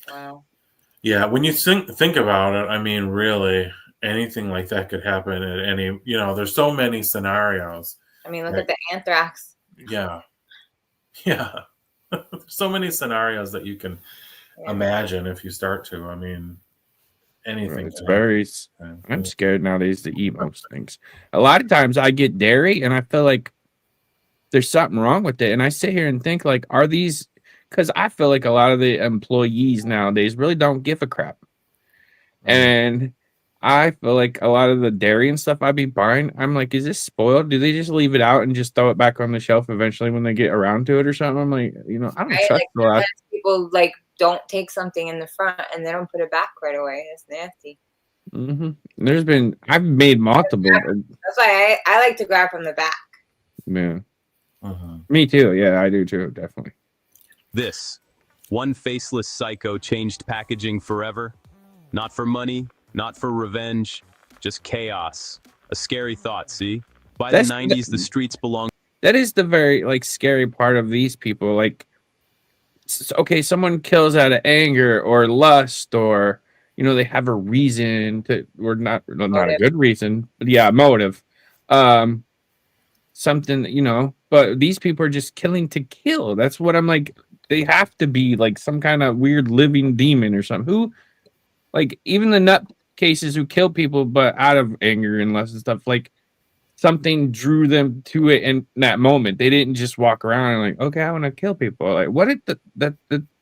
Wow. Yeah, when you think about it, I mean, really, anything like that could happen at any. There's so many scenarios. I mean, look at the anthrax. Yeah. There's so many scenarios that you can imagine if you start to. I mean, anything. It's can very. happen. I'm scared nowadays to eat most things. A lot of times I get dairy and I feel like there's something wrong with it, and I sit here and think like, are these? Because I feel like a lot of the employees nowadays really don't give a crap. And I feel like a lot of the dairy and stuff I be buying, I'm like, is this spoiled? Do they just leave it out and just throw it back on the shelf eventually when they get around to it or something? I'm like, I don't Right? trust Like a lot. sometimes people like don't take something in the front and they don't put it back right away. It's nasty. I've made multiple. That's why I like to grab from the back. Man, Mhm. me too. Yeah, I do too. Definitely. This one faceless psycho changed packaging forever. Not for money, not for revenge, just chaos. A scary thought, see? By the That's- 90s, the streets belonged. That is the very like scary part of these people. Like, okay, someone kills out of anger or lust, or they have a reason to, or not a Motive. good reason, but yeah, motive. Something, but these people are just killing to kill. That's what I'm like. They have to be like some kind of weird living demon or something. Who, like, even the nut cases who kill people, but out of anger and lust and stuff, like something drew them to it in that moment. They didn't just walk around and like, okay, I want to kill people. Like, what did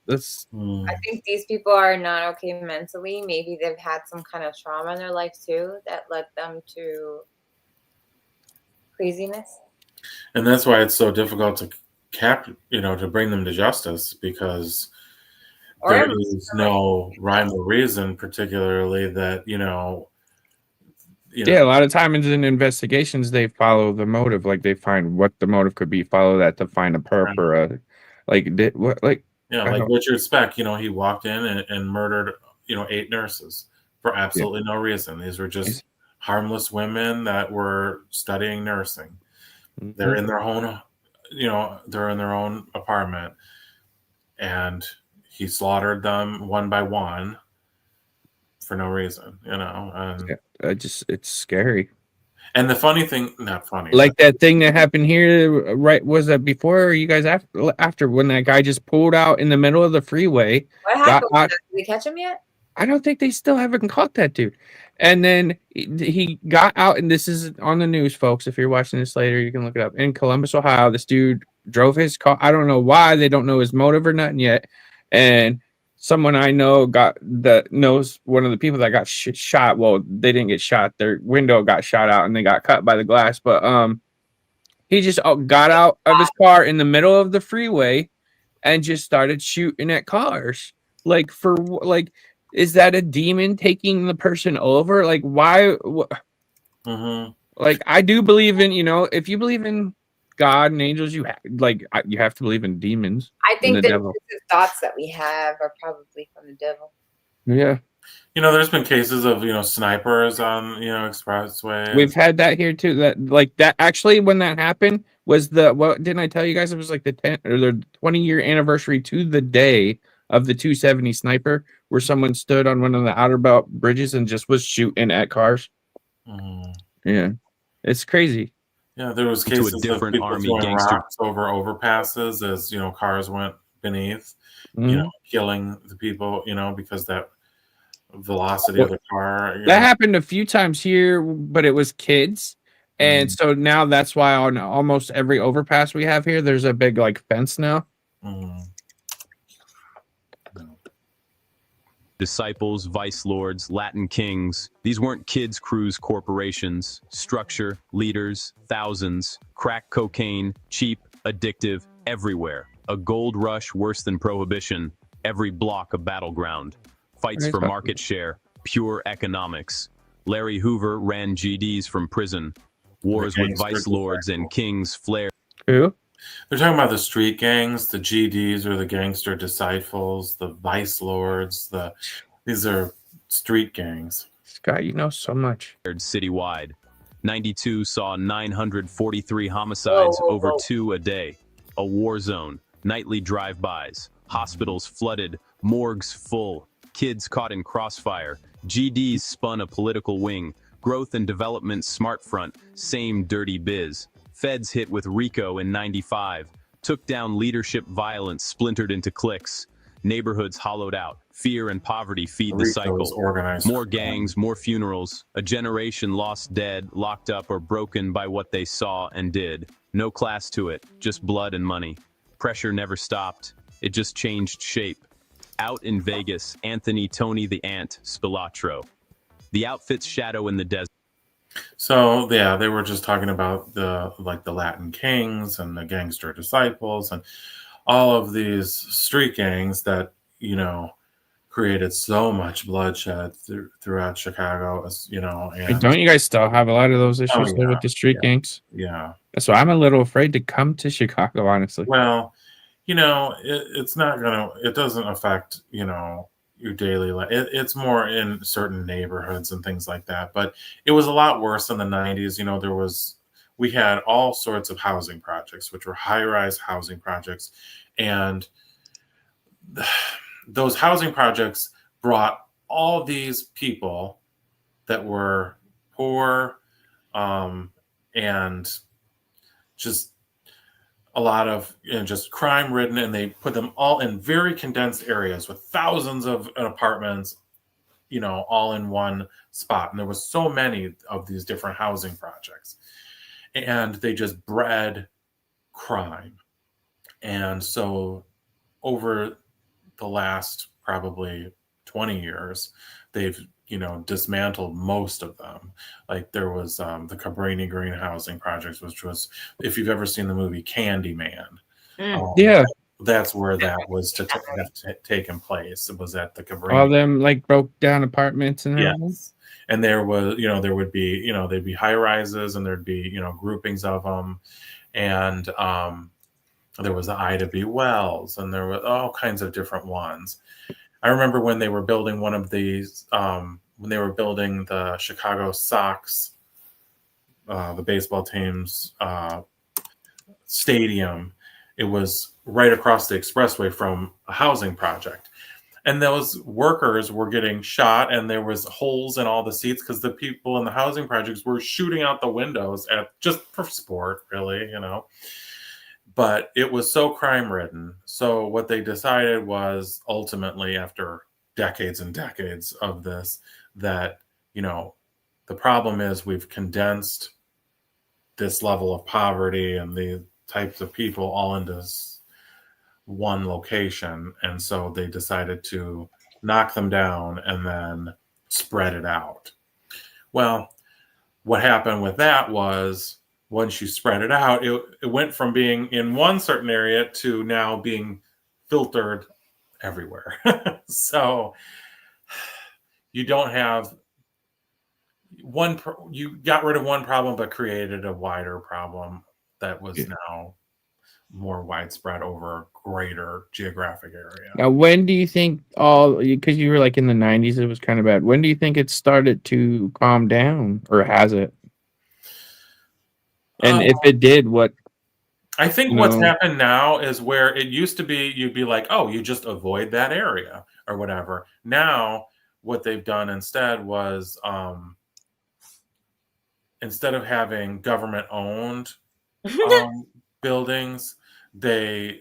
that's Mm. I think these people are not okay mentally. Maybe they've had some kind of trauma in their life too that led them to craziness. And that's why it's so difficult to to bring them to justice, because Or there is no rhyme or reason, particularly that yeah, a lot of times in investigations they follow the motive, like they find what the motive could be, follow that to find a perp or a like what like yeah, I like don't- Richard Speck, he walked in and murdered 8 nurses for absolutely no reason. These were just harmless women that were studying nursing. They're in their own they're in their own apartment, and he slaughtered them one by one for no reason, and it's scary. and the funny thing, not funny, Like that thing that happened here, right? Was that before or you guys after when that guy just pulled out in the middle of the freeway? what got happened? out- Did we catch him yet? I don't think they still haven't caught that dude. And then he got out, and this is on the news, folks. If you're watching this later, you can look it up. In Columbus, Ohio, this dude drove his car. I don't know why. They don't know his motive or nothing yet. And someone I know knows one of the people that got shot. Well, they didn't get shot. Their window got shot out, and they got cut by the glass. But he just got out of his car in the middle of the freeway and just started shooting at cars. Like is that a demon taking the person over? Like, why? Like, I do believe in, if you believe in God and angels, you have to believe in demons. I think the the devil. thoughts that we have are probably from the devil. Yeah, there's been cases of snipers on expressways. we've had that here too. That actually, when that happened, was what didn't I tell you guys? It was like the 10 or the 20-year anniversary to the day of the 270 sniper, where someone stood on one of the outer belt bridges and just was shooting at cars. Yeah, it's crazy. Yeah, there was To a cases different of people army throwing gangster- rocks over overpasses as cars went beneath, Mhm. killing the people, because that velocity of the car. That happened a few times here, but it was kids. And so now that's why on almost every overpass we have here, there's a big like fence now. Disciples, vice lords, Latin kings. These weren't kids' cruise corporations. Structure, leaders, thousands. Crack cocaine, cheap, addictive, everywhere. A gold rush worse than prohibition. Every block a battleground. Fights for market share, pure economics. Larry Hoover ran GDs from prison. Wars with vice lords and kings flare. Who? They're talking about the street gangs, the GDs or the gangster disciples, the vice lords. These are street gangs. Scott, you know so much. Citywide. 92 saw 943 homicides over 2 a day. A war zone. Nightly drive-bys. Hospitals flooded. Morgues full. Kids caught in crossfire. GDs spun a political wing. Growth and development smart front. Same dirty biz. Feds hit with RICO in 95. Took down leadership violence splintered into cliques. Neighborhoods hollowed out. Fear and poverty feed the Rico cycle. is organized More crime. gangs, more funerals, a generation lost dead, locked up, or broken by what they saw and did. No class to it, just blood and money. Pressure never stopped. It just changed shape. Out in Vegas, Anthony Tony the Ant Spilatro. The outfit's shadow in the desert. So yeah, they were just talking about the Latin Kings and the Gangster Disciples and all of these street gangs that created so much bloodshed throughout Chicago. And Don't you guys still have a lot of those issues though, yeah, with the street gangs? yeah. That's why I'm a little afraid to come to Chicago, honestly. Well, it's not gonna. It doesn't affect your daily life. It's more in certain neighborhoods and things like that. But it was a lot worse in the '90s. We had all sorts of housing projects, which were high-rise housing projects, and those housing projects brought all these people that were poor, and just a lot of just crime ridden, and they put them all in very condensed areas with thousands of apartments, all in one spot. And there was so many of these different housing projects, and they just bred crime. And so over the last probably 20 years, they've dismantled most of them. Like there was the Cabrini Green housing projects, which was, if you've ever seen the movie Candyman, Yeah. that's where that was to have taken place. It was at the Cabrini. All them like broke down apartments and everything. Yes. And there was, there would be, they'd be high rises, and there'd be, groupings of them. And there was the Ida B. Wells, and there were all kinds of different ones. I remember when they were building one of these, when they were building the Chicago Sox, the baseball team's stadium, it was right across the expressway from a housing project. And those workers were getting shot, and there was holes in all the seats because the people in the housing projects were shooting out the windows just for sport, really, But it was so crime-ridden. So what they decided was, ultimately, after decades and decades of this, that, the problem is we've condensed this level of poverty and the types of people all into one location. And so they decided to knock them down and then spread it out. Well, what happened with that was, once you spread it out, it went from being in one certain area to now being filtered everywhere. So you don't have you got rid of one problem, but created a wider problem that was now more widespread over a greater geographic area. Now, when do you think because you were like in the 90s, it was kind of bad. When do you think it started to calm down, or has it? And if it did, what? I think what's happened now is where it used to be, you'd be like, oh, you just avoid that area or whatever. Now, what they've done instead was, instead of having government-owned buildings, they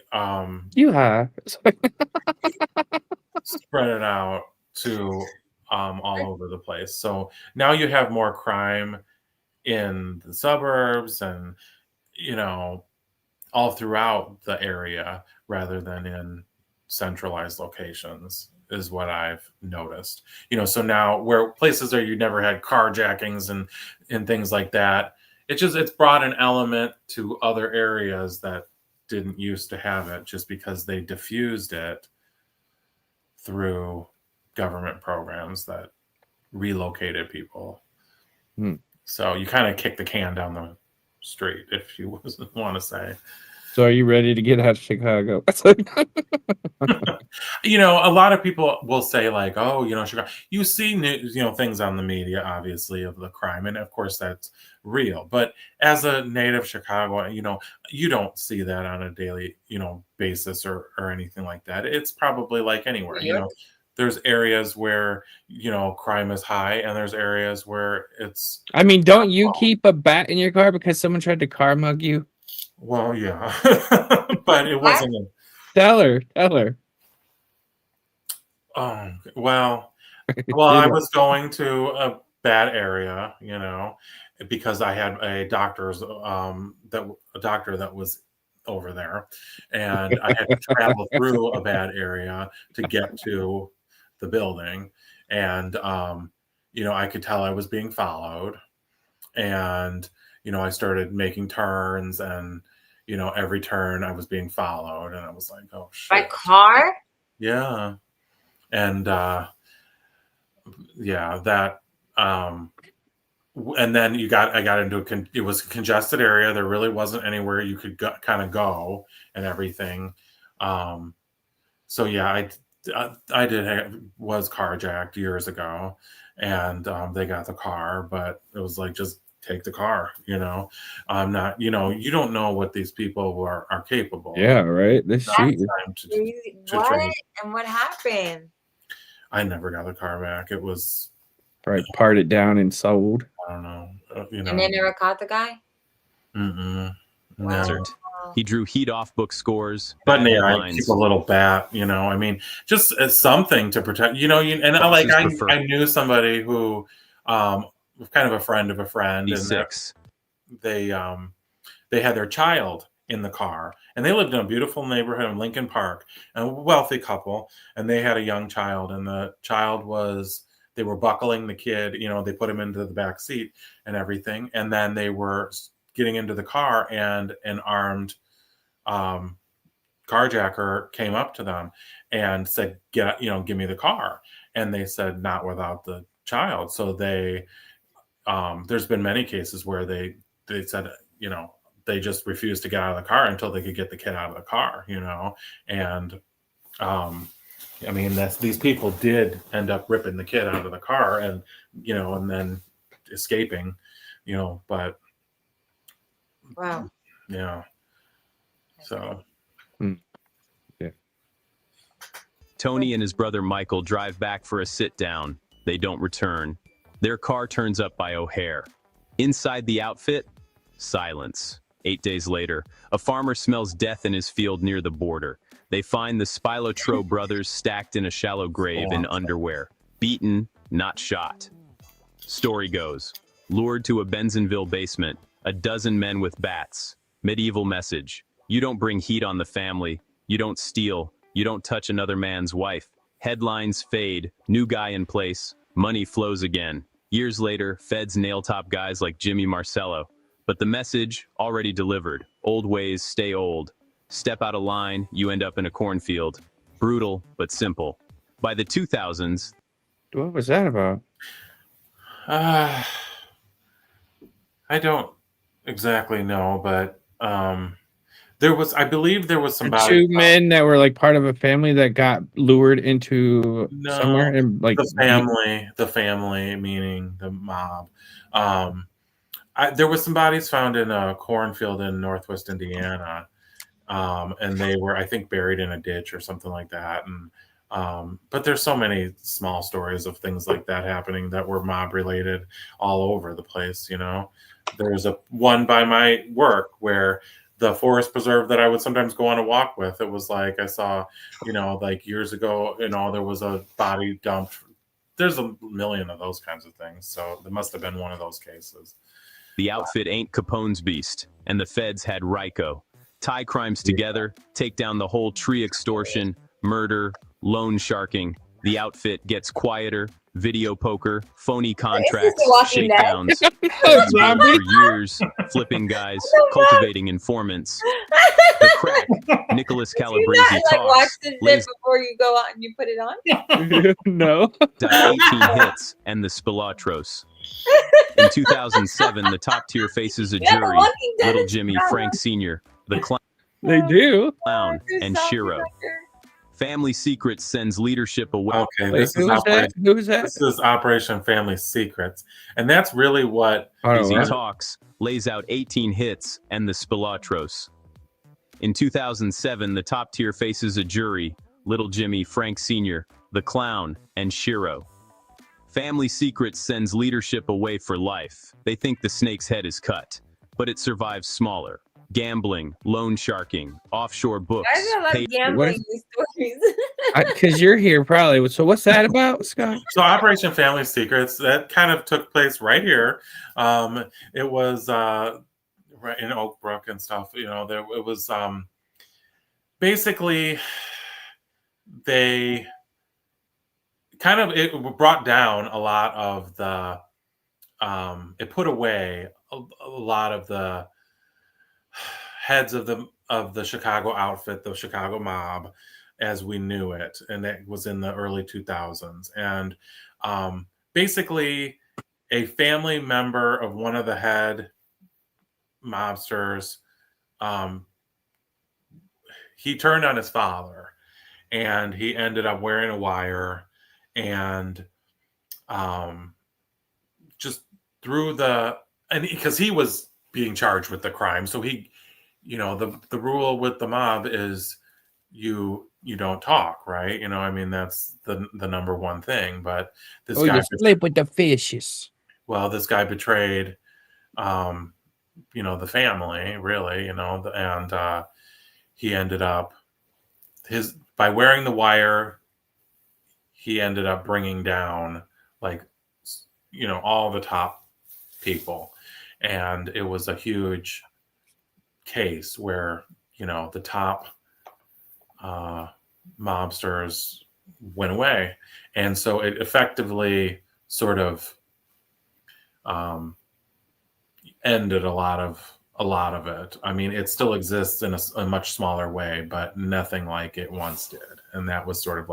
You have. spread it out to all over the place. So now you have more crime in the suburbs and, all throughout the area rather than in centralized locations, is what I've noticed. So now where places you never had carjackings and things like that, it's brought an element to other areas that didn't used to have it, just because they diffused it through government programs that relocated people. So you kind of kick the can down the street, if you want to say. So are you ready to get out of Chicago? A lot of people will say like, oh, Chicago. You see news, things on the media, obviously, of the crime, and of course that's real. But as a native Chicago, you don't see that on a daily, basis or anything like that. It's probably like anywhere, There's areas where, crime is high, and there's areas where it's... I mean, don't you keep a bat in your car because someone tried to car mug you? Well, yeah. But it wasn't... Tell her. Well, I was going to a bad area, because I had a doctor that was over there, and I had to travel through a bad area to get to the building, and I could tell I was being followed, and I started making turns, and every turn I was being followed, and I was like, oh By shit, car? yeah, and yeah, that and then I got into it was a congested area. There really wasn't anywhere you could kind of go and everything. So yeah, I was carjacked years ago, and they got the car, but it was like, just take the car. I'm not. You don't know what these people are capable. Yeah, right. This Not shit. time to What? train. And what happened? I never got the car back. It was, Probably parted down and sold. I don't know. And they never caught the guy? Mm-mm. No. Desert. He drew heat off book scores. But bad yeah, I headlines. keep a little bat, I mean, just as something to protect, and I knew somebody who, was kind of a friend of a friend, and D6. they had their child in the car, and they lived in a beautiful neighborhood in Lincoln Park, and a wealthy couple, and they had a young child, and the child they were buckling the kid, they put him into the back seat and everything, and then they were getting into the car, and an armed carjacker came up to them and said, give me the car. And they said, not without the child. So there's been many cases where they said, they just refused to get out of the car until they could get the kid out of the car, and I mean, these people did end up ripping the kid out of the car, and and then escaping, but Wow. yeah. So Yeah. Tony and his brother Michael drive back for a sit-down. They don't return. Their car turns up by O'Hare. Inside the outfit, silence. 8 days later, a farmer smells death in his field near the border. They find the Spilotro brothers stacked in a shallow grave in underwear. Beaten, not shot. Story goes, lured to a Bensenville basement, a dozen men with bats. Medieval message. You don't bring heat on the family. You don't steal. You don't touch another man's wife. Headlines fade. New guy in place. Money flows again. Years later, feds nail top guys like Jimmy Marcello. But the message already delivered. Old ways stay old. Step out of line, you end up in a cornfield. Brutal, but simple. By the 2000s, What was that about? I don't exactly know, but I believe there was somebody. Two men that were like part of a family that got lured into somewhere and like the family, meaning the mob. There was some bodies found in a cornfield in Northwest Indiana, and they were, I think, buried in a ditch or something like that. And but there's so many small stories of things like that happening that were mob related all over the place. There's one by my work where the forest preserve that I would sometimes go on a walk with, it was like I saw, like years ago, there was a body dumped. There's a million of those kinds of things. So there must have been one of those cases. the outfit ain't Capone's beast, and the feds had Ryko. Tie crimes together, take down the whole tree extortion, murder, loan sharking. The outfit gets quieter, video poker, phony contracts, Walking Dead? shakedowns. For years, flipping guys, cultivating informants. The crack, Nicholas Do you Calabrese not like watch talks, this lays bit before you go out and you put it on? No. out 18 hits, and the Spilotros. In 2007, the top tier faces a Yeah, The jury, Walking Dead Little is Jimmy, so Frank Sr., the They do. Clown, There's and so Shiro. much. Family Secrets sends leadership away. Okay, Wait, this is who was that? Operation, Who was that? this is Operation Family Secrets, and that's really what. Easy what? Talks lays out 18 hits and the Spilotros. In 2007, the top tier faces a jury, Little Jimmy, Frank Sr., the Clown, and Shiro. Family Secrets sends leadership away for life. They think the snake's head is cut, but it survives smaller, Gambling, loan sharking, offshore Why books, is there a lot of gambling news stories? Because you're here probably. So what's that about, Scott? So Operation Family Secrets, that kind of took place right here. It was right in Oak Brook and stuff. It was basically they it brought down a lot of the it put away a lot of the heads of the Chicago outfit, the Chicago mob, as we knew it, and that was in the early 2000s. And basically, a family member of one of the head mobsters, he turned on his father, and he ended up wearing a wire, and just through and because he was being charged with the crime, so he, the rule with the mob is you don't talk, right? I mean, that's the number one thing. But this guy, you sleep with the fishes. well, this guy betrayed, the family, really, and he ended up by wearing the wire, he ended up bringing down all the top people, and it was a huge case where the top mobsters went away, and so it effectively sort of ended a lot of it. I mean, it still exists in a much smaller way, but nothing like it once did. And that was sort of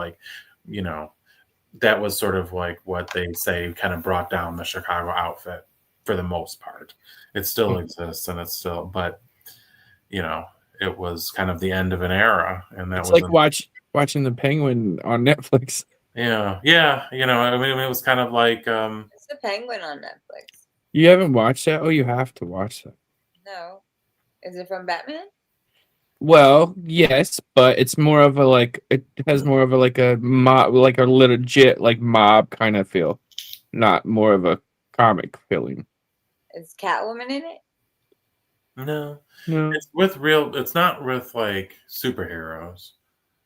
that was sort of like what they say kind of brought down the Chicago outfit for the most part. It still exists, and it's still, but it was kind of the end of an era, and that It's was like watching the Penguin on Netflix. yeah. I mean, it was kind of like It's the Penguin on Netflix. You haven't watched that? Oh, you have to watch that. No. Is it from Batman? Well, yes, but it's more of it has more of a mob, like a legit mob kind of feel, not more of a comic feeling. Is Catwoman in it? no. No, It's not with superheroes.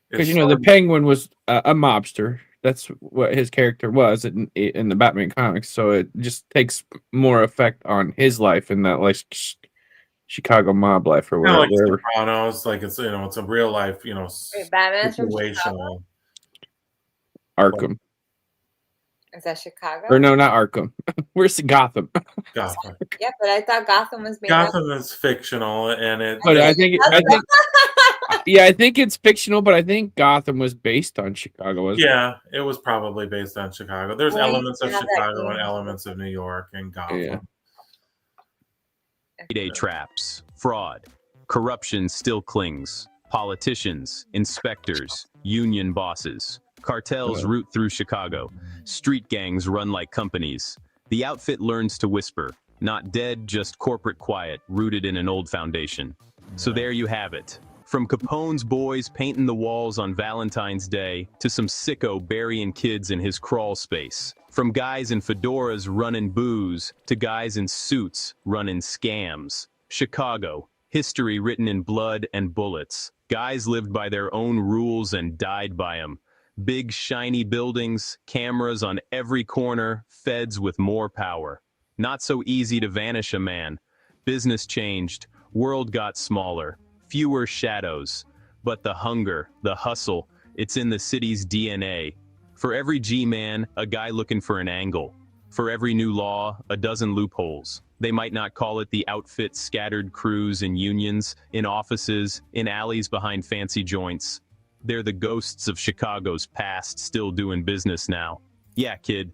because It's the Penguin was a mobster. That's what his character was in the Batman comics. So it just takes more effect on his life in that Chicago mob life or kind of whatever. like Sopranos, it's a real life, Wait, Batman's from Chicago? situational. Arkham. Is that Chicago? Or no, not Arkham. Where's Gotham? Gotham. Yeah, but I thought Gotham was made up. Gotham is fictional, and it. But I think it's fictional, but I think Gotham was based on Chicago, wasn't it? Yeah, it was probably based on Chicago. There's Well, elements of you have that Chicago and game. elements of New York and Gotham. Yeah. Payday traps, fraud, corruption still clings. Politicians, inspectors, union bosses, cartels root through Chicago. Street gangs run like companies. The outfit learns to whisper, not dead, just corporate quiet, rooted in an old foundation. So there you have it. From Capone's boys painting the walls on Valentine's Day to some sicko burying kids in his crawl space. From guys in fedoras running booze to guys in suits running scams. Chicago, history written in blood and bullets. Guys lived by their own rules and died by them. Big shiny buildings, cameras on every corner, feds with more power. Not so easy to vanish a man. Business changed, world got smaller, fewer shadows. But the hunger, the hustle, it's in the city's DNA. For every G-man, a guy looking for an angle. For every new law, a dozen loopholes. They might not call it the outfit scattered crews in unions, in offices, in alleys behind fancy joints. They're the ghosts of Chicago's past still doing business now. Yeah, kid.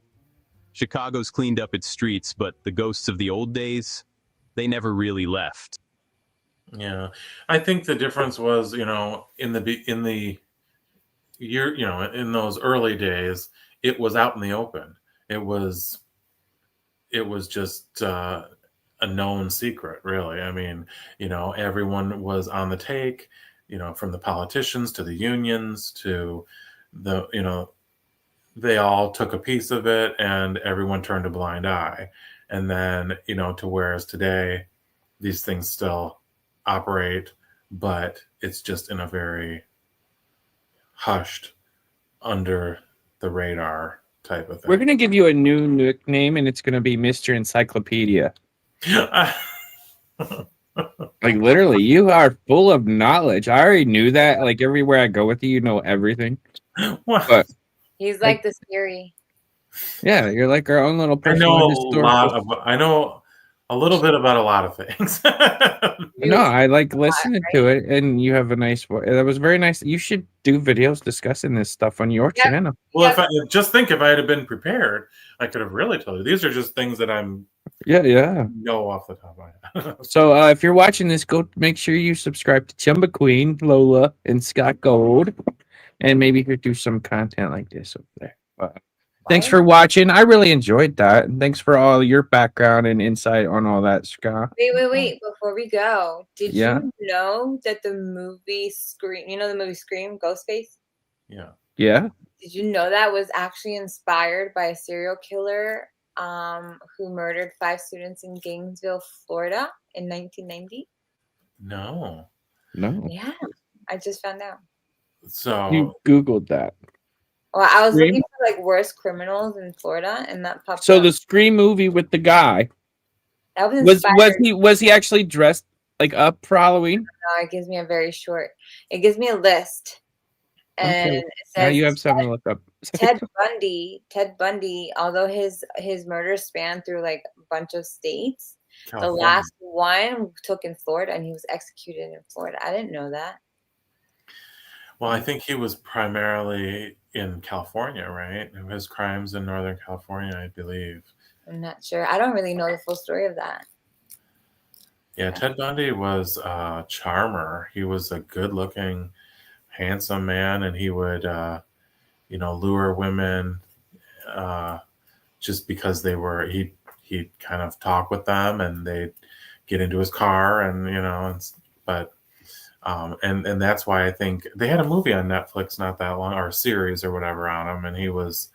Chicago's cleaned up its streets, but the ghosts of the old days, they never really left. Yeah, I think the difference was, in the year, in those early days, it was out in the open. It was just a known secret, really. I mean, everyone was on the take, from the politicians to the unions to they all took a piece of it, and everyone turned a blind eye. And then, to whereas today, these things still operate, but it's just in a very hushed, under the radar type of We're thing. gonna give you a new nickname, and it's gonna be Mr. Encyclopedia. Like literally, you are full of knowledge. I already knew that. Like everywhere I go with you, you know everything. What? But He's like the Siri. yeah, you're like our own little I personal know a historical. lot of. I know a little bit about a lot of things. No, I like a lot, listening to it, and you have a nice voice. That was very nice. You should do videos discussing this stuff on your Yep. channel. Well, Yep. if I just think if I had been prepared, I could have really told you. These are just things that I'm Yeah. know off the top of my head. So if you're watching this, go make sure you subscribe to Chumba Queen, Lola, and Scott Gold, and maybe you do some content like this over there. But thanks for watching. I really enjoyed that, and thanks for all your background and insight on all that, Scott. Wait. Before we go, did Yeah. you know that the movie Scream, the movie Scream, Ghostface? Yeah. Yeah. Did you know that was actually inspired by a serial killer who murdered 5 students in Gainesville, Florida in 1990? No. No. Yeah, I just found out. So You Googled that. Well, I was Scream? looking for like worst criminals in Florida, and that popped So up. the Scream movie with the guy That was was inspired. was he actually dressed like up for Halloween? No, it gives me a very short. It gives me a list, and Okay. it Now says you have something to look up. Ted Bundy, although his murder spanned through like a bunch of states, the California. last one took in Florida, and he was executed in Florida. I didn't know that. Well, I think he was primarily in California, right? His crimes in Northern California, I believe. I'm not sure. I don't really know the full story of that. Yeah, Ted Bundy was a charmer. He was a good-looking, handsome man, and he would, lure women just because he'd kind of talk with them, and they'd get into his car, and that's why I think they had a movie on Netflix not that long, or a series or whatever on him, and he was.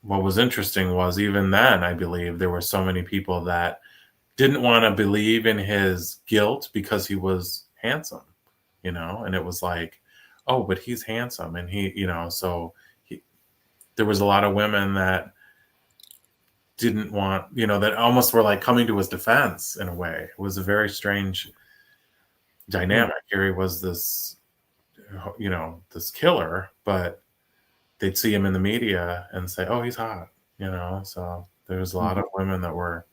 What was interesting was even then, I believe there were so many people that didn't want to believe in his guilt because he was handsome, and it was like, oh, but he's handsome, and there was a lot of women that didn't want, that almost were like coming to his defense in a way. It was a very strange dynamic. Here he was this, this killer, but they'd see him in the media and say, oh, he's hot, so there was a lot of women that were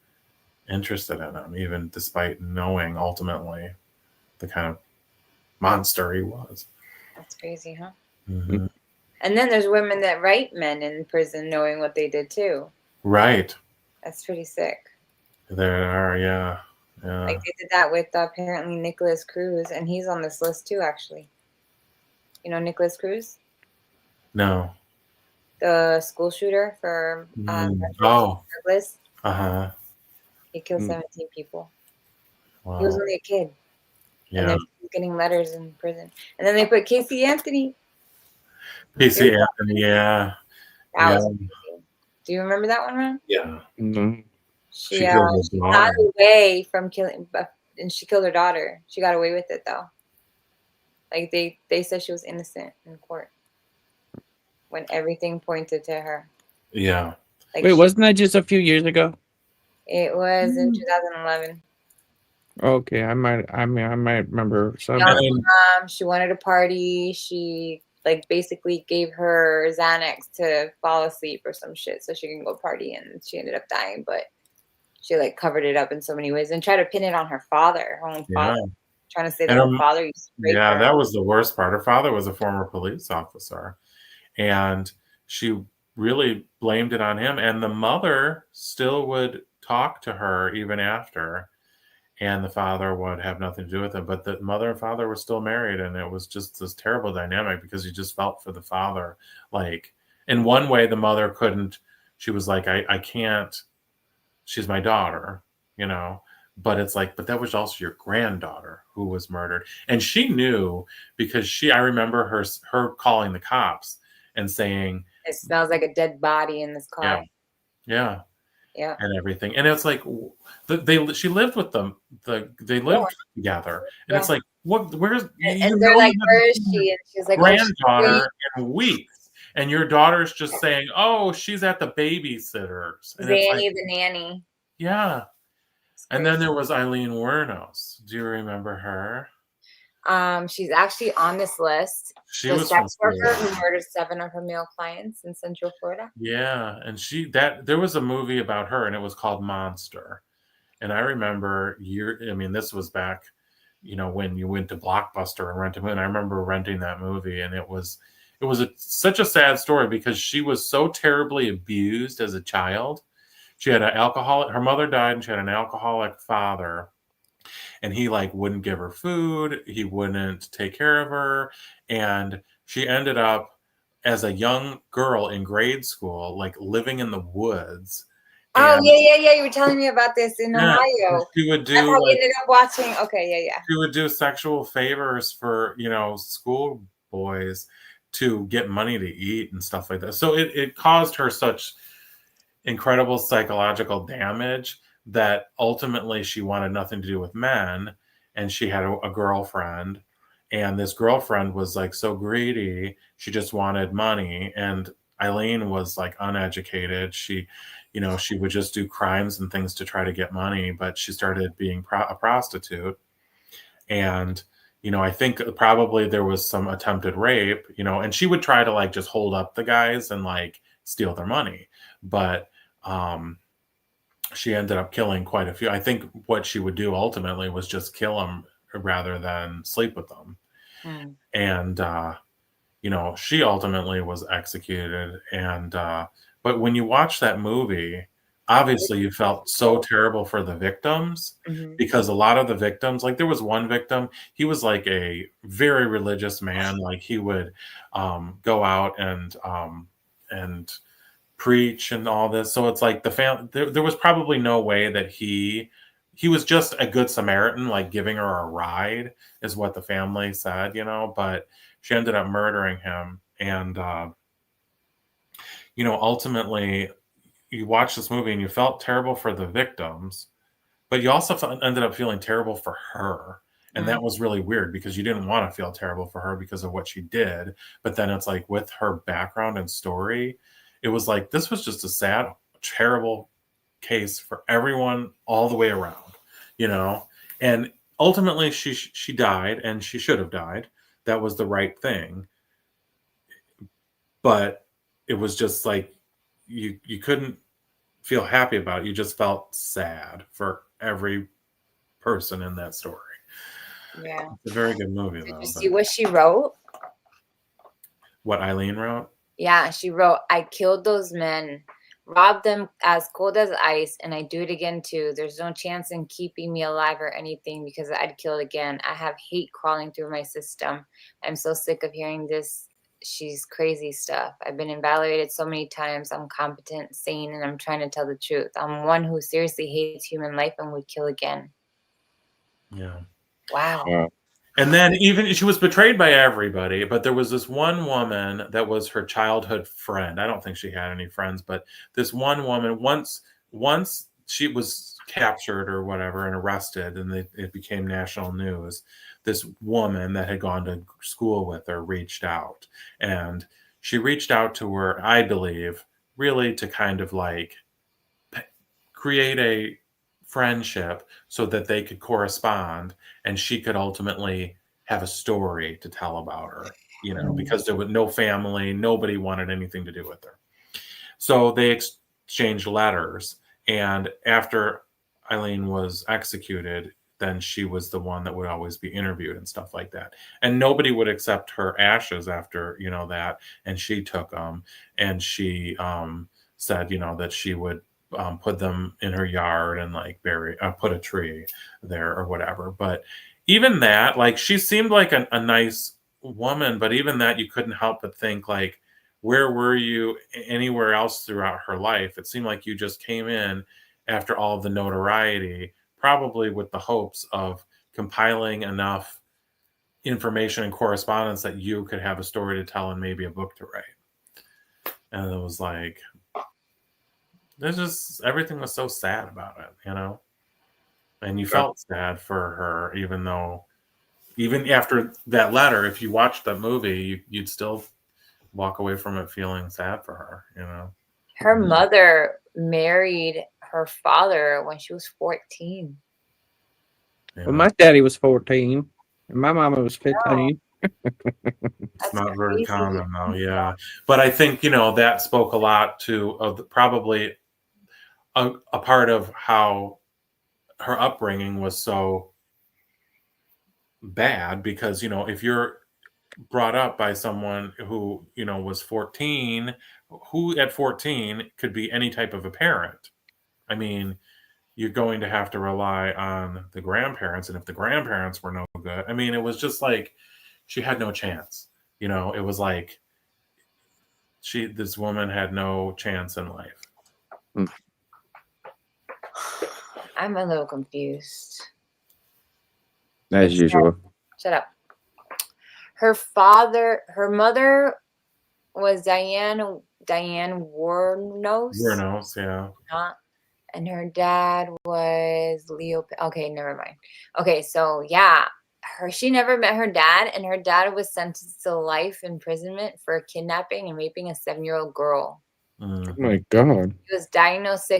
interested in him, even despite knowing ultimately the kind of monster he was. That's crazy, huh? Mm-hmm. And then there's women that write men in prison knowing what they did too. Right. That's pretty sick. There are, yeah. Like they did that with apparently Nicholas Cruz, and he's on this list too, actually. You know Nicholas Cruz? No. The school shooter for Douglas. Uh-huh. He killed 17 people. Wow. He was only a kid. Yeah. And then he was getting letters in prison. And then they put Casey Anthony. Casey Anthony, yeah. That was crazy. Do you remember that one, Ron? Yeah. Mm-hmm. She got away from killing, and she killed her daughter. She got away with it though. Like they said she was innocent in court when everything pointed to her. Yeah. Like Wait, wasn't that just a few years ago? It was in 2011. Okay, I might remember some. She wanted a party. She basically gave her Xanax to fall asleep or some shit so she can go party, and she ended up dying. But she covered it up in so many ways and tried to pin it on her father, her own father, trying to say that her father used to rape her. That was the worst part. Her father was a former police officer, and she really blamed it on him. And the mother still would talk to her even after, and the father would have nothing to do with it. But the mother and father were still married, and it was just this terrible dynamic because you just felt for the father. Like, in one way, the mother couldn't. She was like, I can't. She's my daughter, but it's like, but that was also your granddaughter who was murdered. And she knew because I remember her calling the cops and saying, it smells like a dead body in this car. Yeah. Yeah. and everything. And it's like she lived with them. They lived together, and it's Yeah. like, what? Where's And they're like, you where is haven't seen she? And she's like, your oh, she's asleep. granddaughter in weeks, and your daughter's just saying, "Oh, she's at the babysitters," and it's like, Zanny the nanny. yeah. It's And then crazy. there was Eileen Wuornos. Do you remember her? She's actually on this list. She The was from sex worker Florida. who murdered 7 of her male clients in Central Florida. Yeah, and there was a movie about her, and it was called Monster. And I remember this was back, when you went to Blockbuster and rent a movie. And I remember renting that movie, and it was such a sad story because she was so terribly abused as a child. She had her mother died, and she had an alcoholic father, and he like wouldn't give her food, he wouldn't take care of her, and she ended up as a young girl in grade school like living in the woods. Oh, And yeah. You were telling me about this in yeah, Ohio. she would That's do how we ended up watching. Okay, yeah. she would do sexual favors for school boys to get money to eat and stuff like that. So it caused her such incredible psychological damage that ultimately she wanted nothing to do with men, and she had a girlfriend, and this girlfriend was like so greedy, she just wanted money. And Eileen was like uneducated. She would just do crimes and things to try to get money, but she started being a prostitute. And I think probably there was some attempted rape, and she would try to like just hold up the guys and like steal their money. But she ended up killing quite a few. I think what she would do ultimately was just kill them rather than sleep with them. Mm. And she ultimately was executed. And but when you watch that movie, obviously you felt so terrible for the victims, Mhm. because a lot of the victims, like there was one victim, he was like a very religious man. Like he would go out and preach and all this. So it's like there was probably no way that he was just a good Samaritan, like giving her a ride, is what the family said, but she ended up murdering him. And ultimately you watch this movie and you felt terrible for the victims, but you also ended up feeling terrible for her. And that was really weird because you didn't want to feel terrible for her because of what she did. But then it's like with her background and story, it was like this was just a sad, terrible case for everyone all the way around, And ultimately she died, and she should have died. That was the right thing. But it was just like you couldn't feel happy about it. You just felt sad for every person in that story. Yeah. It's a very good movie, Did though. you see what she wrote? What Eileen wrote? Yeah, she wrote, I killed those men, robbed them as cold as ice, and I do it again too. There's no chance in keeping me alive or anything because I'd kill again. I have hate crawling through my system. I'm so sick of hearing this. She's crazy stuff. I've been invalidated so many times. I'm competent, sane, and I'm trying to tell the truth. I'm one who seriously hates human life and would kill again. Yeah. Wow. Yeah. And then even she was betrayed by everybody, but there was this one woman that was her childhood friend. I don't think she had any friends, but this one woman, once she was captured or whatever and arrested, and it became national news, this woman that had gone to school with her reached out. And she reached out to her, I believe, really to kind of like create a friendship so that they could correspond, and she could ultimately have a story to tell about her, because there was no family, nobody wanted anything to do with her. So they exchanged letters, and after Eileen was executed, then she was the one that would always be interviewed and stuff like that. And nobody would accept her ashes after, that. And she took them, and she said, that she would put them in her yard and like put a tree there or whatever. But even that, like, she seemed like a nice woman, but even that, you couldn't help but think like, where were you anywhere else throughout her life? It seemed like you just came in after all of the notoriety, probably with the hopes of compiling enough information and correspondence that you could have a story to tell and maybe a book to write. And it was like, there's just everything was so sad about it, you know. And you Yeah. felt sad for her, even though, even after that letter, if you watched that movie, you'd still walk away from it feeling sad for her, you know. Her mother married her father when she was 14. Well, my daddy was 14 and my mama was 15. It's That's not very crazy. common though, yeah. But I think, you know, that spoke a lot to probably a part of how her upbringing was so bad, because, you know, if you're brought up by someone who, you know, was 14, who at 14 could be any type of a parent. I mean, you're going to have to rely on the grandparents, and if the grandparents were no good, I mean, it was just like she had no chance. You know, it was like this woman had no chance in life. I'm a little confused. As usual. Shut up. Her mother was Diane Warnos. Wernos, yeah. And her dad was Leo. Okay, never mind. Okay, so yeah, she never met her dad, and her dad was sentenced to life imprisonment for kidnapping and raping a 7-year-old girl. Oh my God. He was diagnosed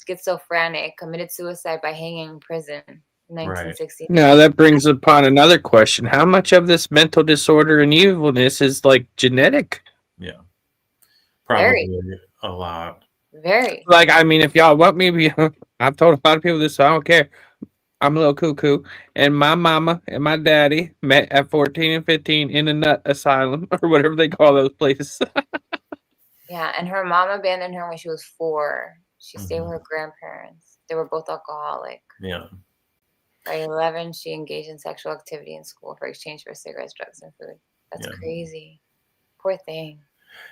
schizophrenic, committed suicide by hanging in prison in 1960. Now that brings upon another question. How much of this mental disorder and evilness is like genetic? Yeah. Probably a lot. Very. Like, I mean, if y'all want me, I've told a lot of people this, so I don't care. I'm a little cuckoo. And my mama and my daddy met at 14 and 15 in a nut asylum or whatever they call those places. Yeah, and her mom abandoned her when she was 4. She stayed with her grandparents. They were both alcoholic. Yeah. By 11, she engaged in sexual activity in school for exchange for cigarettes, drugs, and food. That's crazy. Poor thing.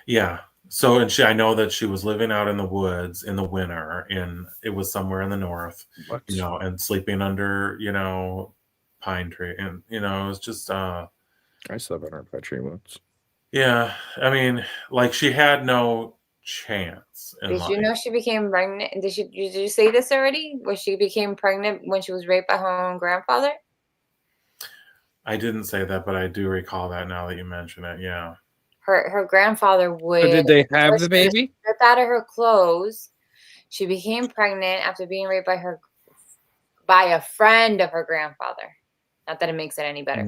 Yeah. So, and I know that she was living out in the woods in the winter, and it was somewhere in the north, you know, and sleeping under, you know, pine tree, and you know, it was just. I slept under a pine tree once. Yeah, I mean, like she had no chance in Did life. you know she became pregnant? Did you say this already? Where she became pregnant when she was raped by her own grandfather? I didn't say that, but I do recall that now that you mention it. Yeah. Her grandfather would. So did they have the baby? Strip out of her clothes. She became pregnant after being raped by a friend of her grandfather. Not that it makes it any better.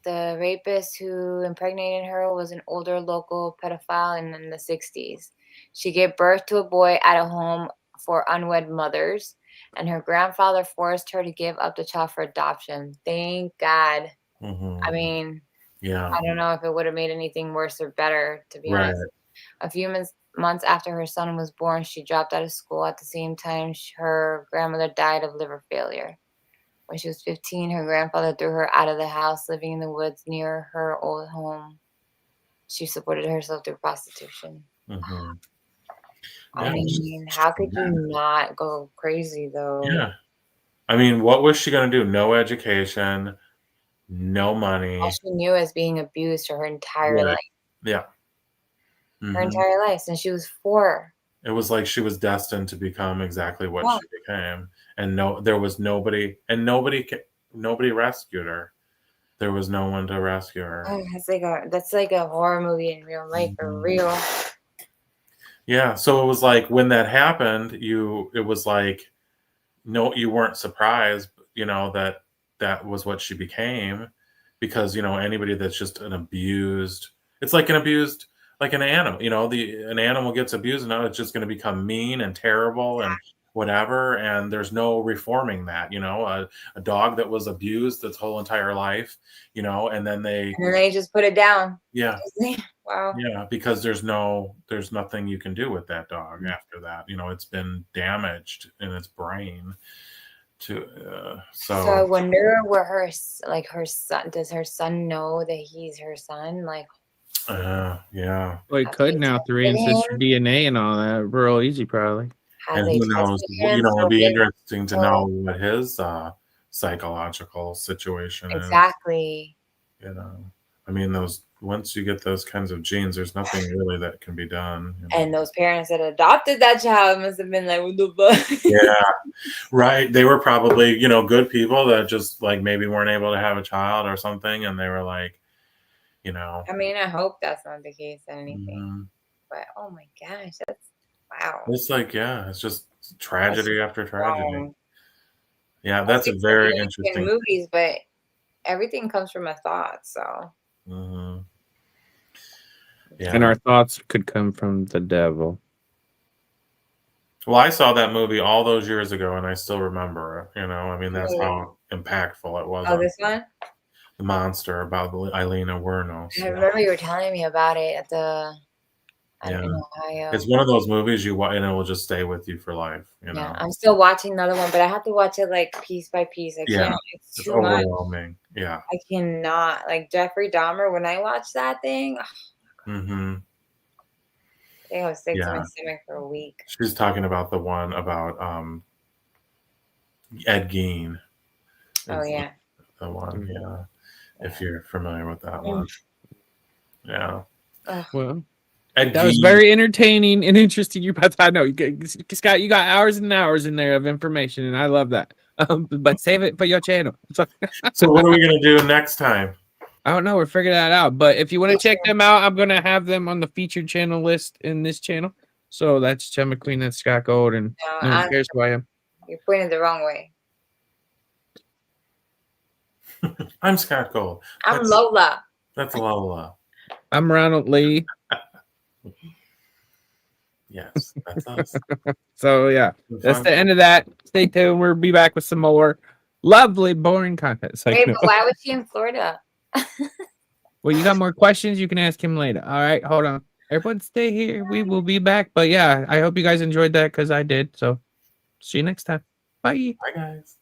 The rapist who impregnated her was an older local pedophile in the 60s. She gave birth to a boy at a home for unwed mothers, and her grandfather forced her to give up the child for adoption. Thank God. I mean, yeah, I don't know if it would have made anything worse or better, to be honest. A few months after her son was born, she dropped out of school. At the same time, her grandmother died of liver failure. When she was 15, her grandfather threw her out of the house, living in the woods near her old home. She supported herself through prostitution. I mean, how could you not go crazy, though? Yeah. I mean, what was she going to do? No education, no money. All she knew is being abused her entire life. Yeah. Her entire life since she was 4. It was like she was destined to become exactly what she became, and there was nobody, and nobody rescued her. There was no one to rescue her. Oh, that's like a horror movie in real life, for real. Yeah, so it was like when that happened, it was like, no, you weren't surprised, you know, that was what she became, because, you know, anybody that's just it's like like an animal, you know, an animal gets abused, and now it's just going to become mean and terrible and whatever, and there's no reforming that, you know, a dog that was abused its whole entire life, you know, and then they just put it down. Yeah. Wow. Yeah, because there's nothing you can do with that dog after that. You know, it's been damaged in its brain. So I wonder where her son, does her son know that he's her son? Like, yeah. Well, it could now through ancestry DNA and all that. Real easy, probably. And who knows? You know, it'd be interesting to know what his psychological situation is. Exactly. You know. I mean, once you get those kinds of genes, there's nothing really that can be done. You know? And those parents that adopted that child must have been like, what the fuck? Yeah, right. They were probably, good people that just like maybe weren't able to have a child or something, and they were like, I mean, I hope that's not the case or anything. mhm. But oh my gosh, that's wow. It's like, yeah, it's just tragedy after tragedy. Wrong. Yeah, that's a It's very in interesting. movies, but everything comes from a thought. So Mhm. And Yeah. our thoughts could come from the devil. Well, I saw that movie all those years ago, and I still remember it. I mean, that's Really? how impactful it was Oh, on this one? The Monster about Eileen Wernos. I remember you were telling me about it at the Yeah. in Ohio. It's one of those movies you watch, and it will just stay with you for life. Yeah, I'm still watching another one, but I have to watch it like piece by piece. I Yeah, can't. It's it's too much. overwhelming. Yeah. I cannot. Like Jeffrey Dahmer, when I watched that thing, Hmm. I think I was sick to my Yeah. stomach for a week. She's talking about the one about Ed Gein. Oh Is yeah. the one. Yeah. If you're familiar with that Mm. one. Yeah. Ugh. Well, Ed that was Gein. very entertaining and interesting. I know, Scott, you got hours and hours in there of information, and I love that. But save it for your channel. So what are we gonna do next time? I don't know. We're figuring that out. But if you want to check them out, I'm going to have them on the featured channel list in this channel. So that's Jen McQueen, that's Scott Gold, and No, no one cares who I am. You're pointing the wrong way. I'm Scott Gold. I'm Lola. That's Lola. I'm Ronald Lee. Yes, that's us. So, yeah, that's the end of that. Stay tuned. We'll be back with some more lovely, boring content. It's like, Wait, no. but why was she in Florida? Well, you got more questions? You can ask him later. All right, hold on. Everyone stay here. We will be back. But, yeah, I hope you guys enjoyed that because I did. So, see you next time. Bye. Bye, guys.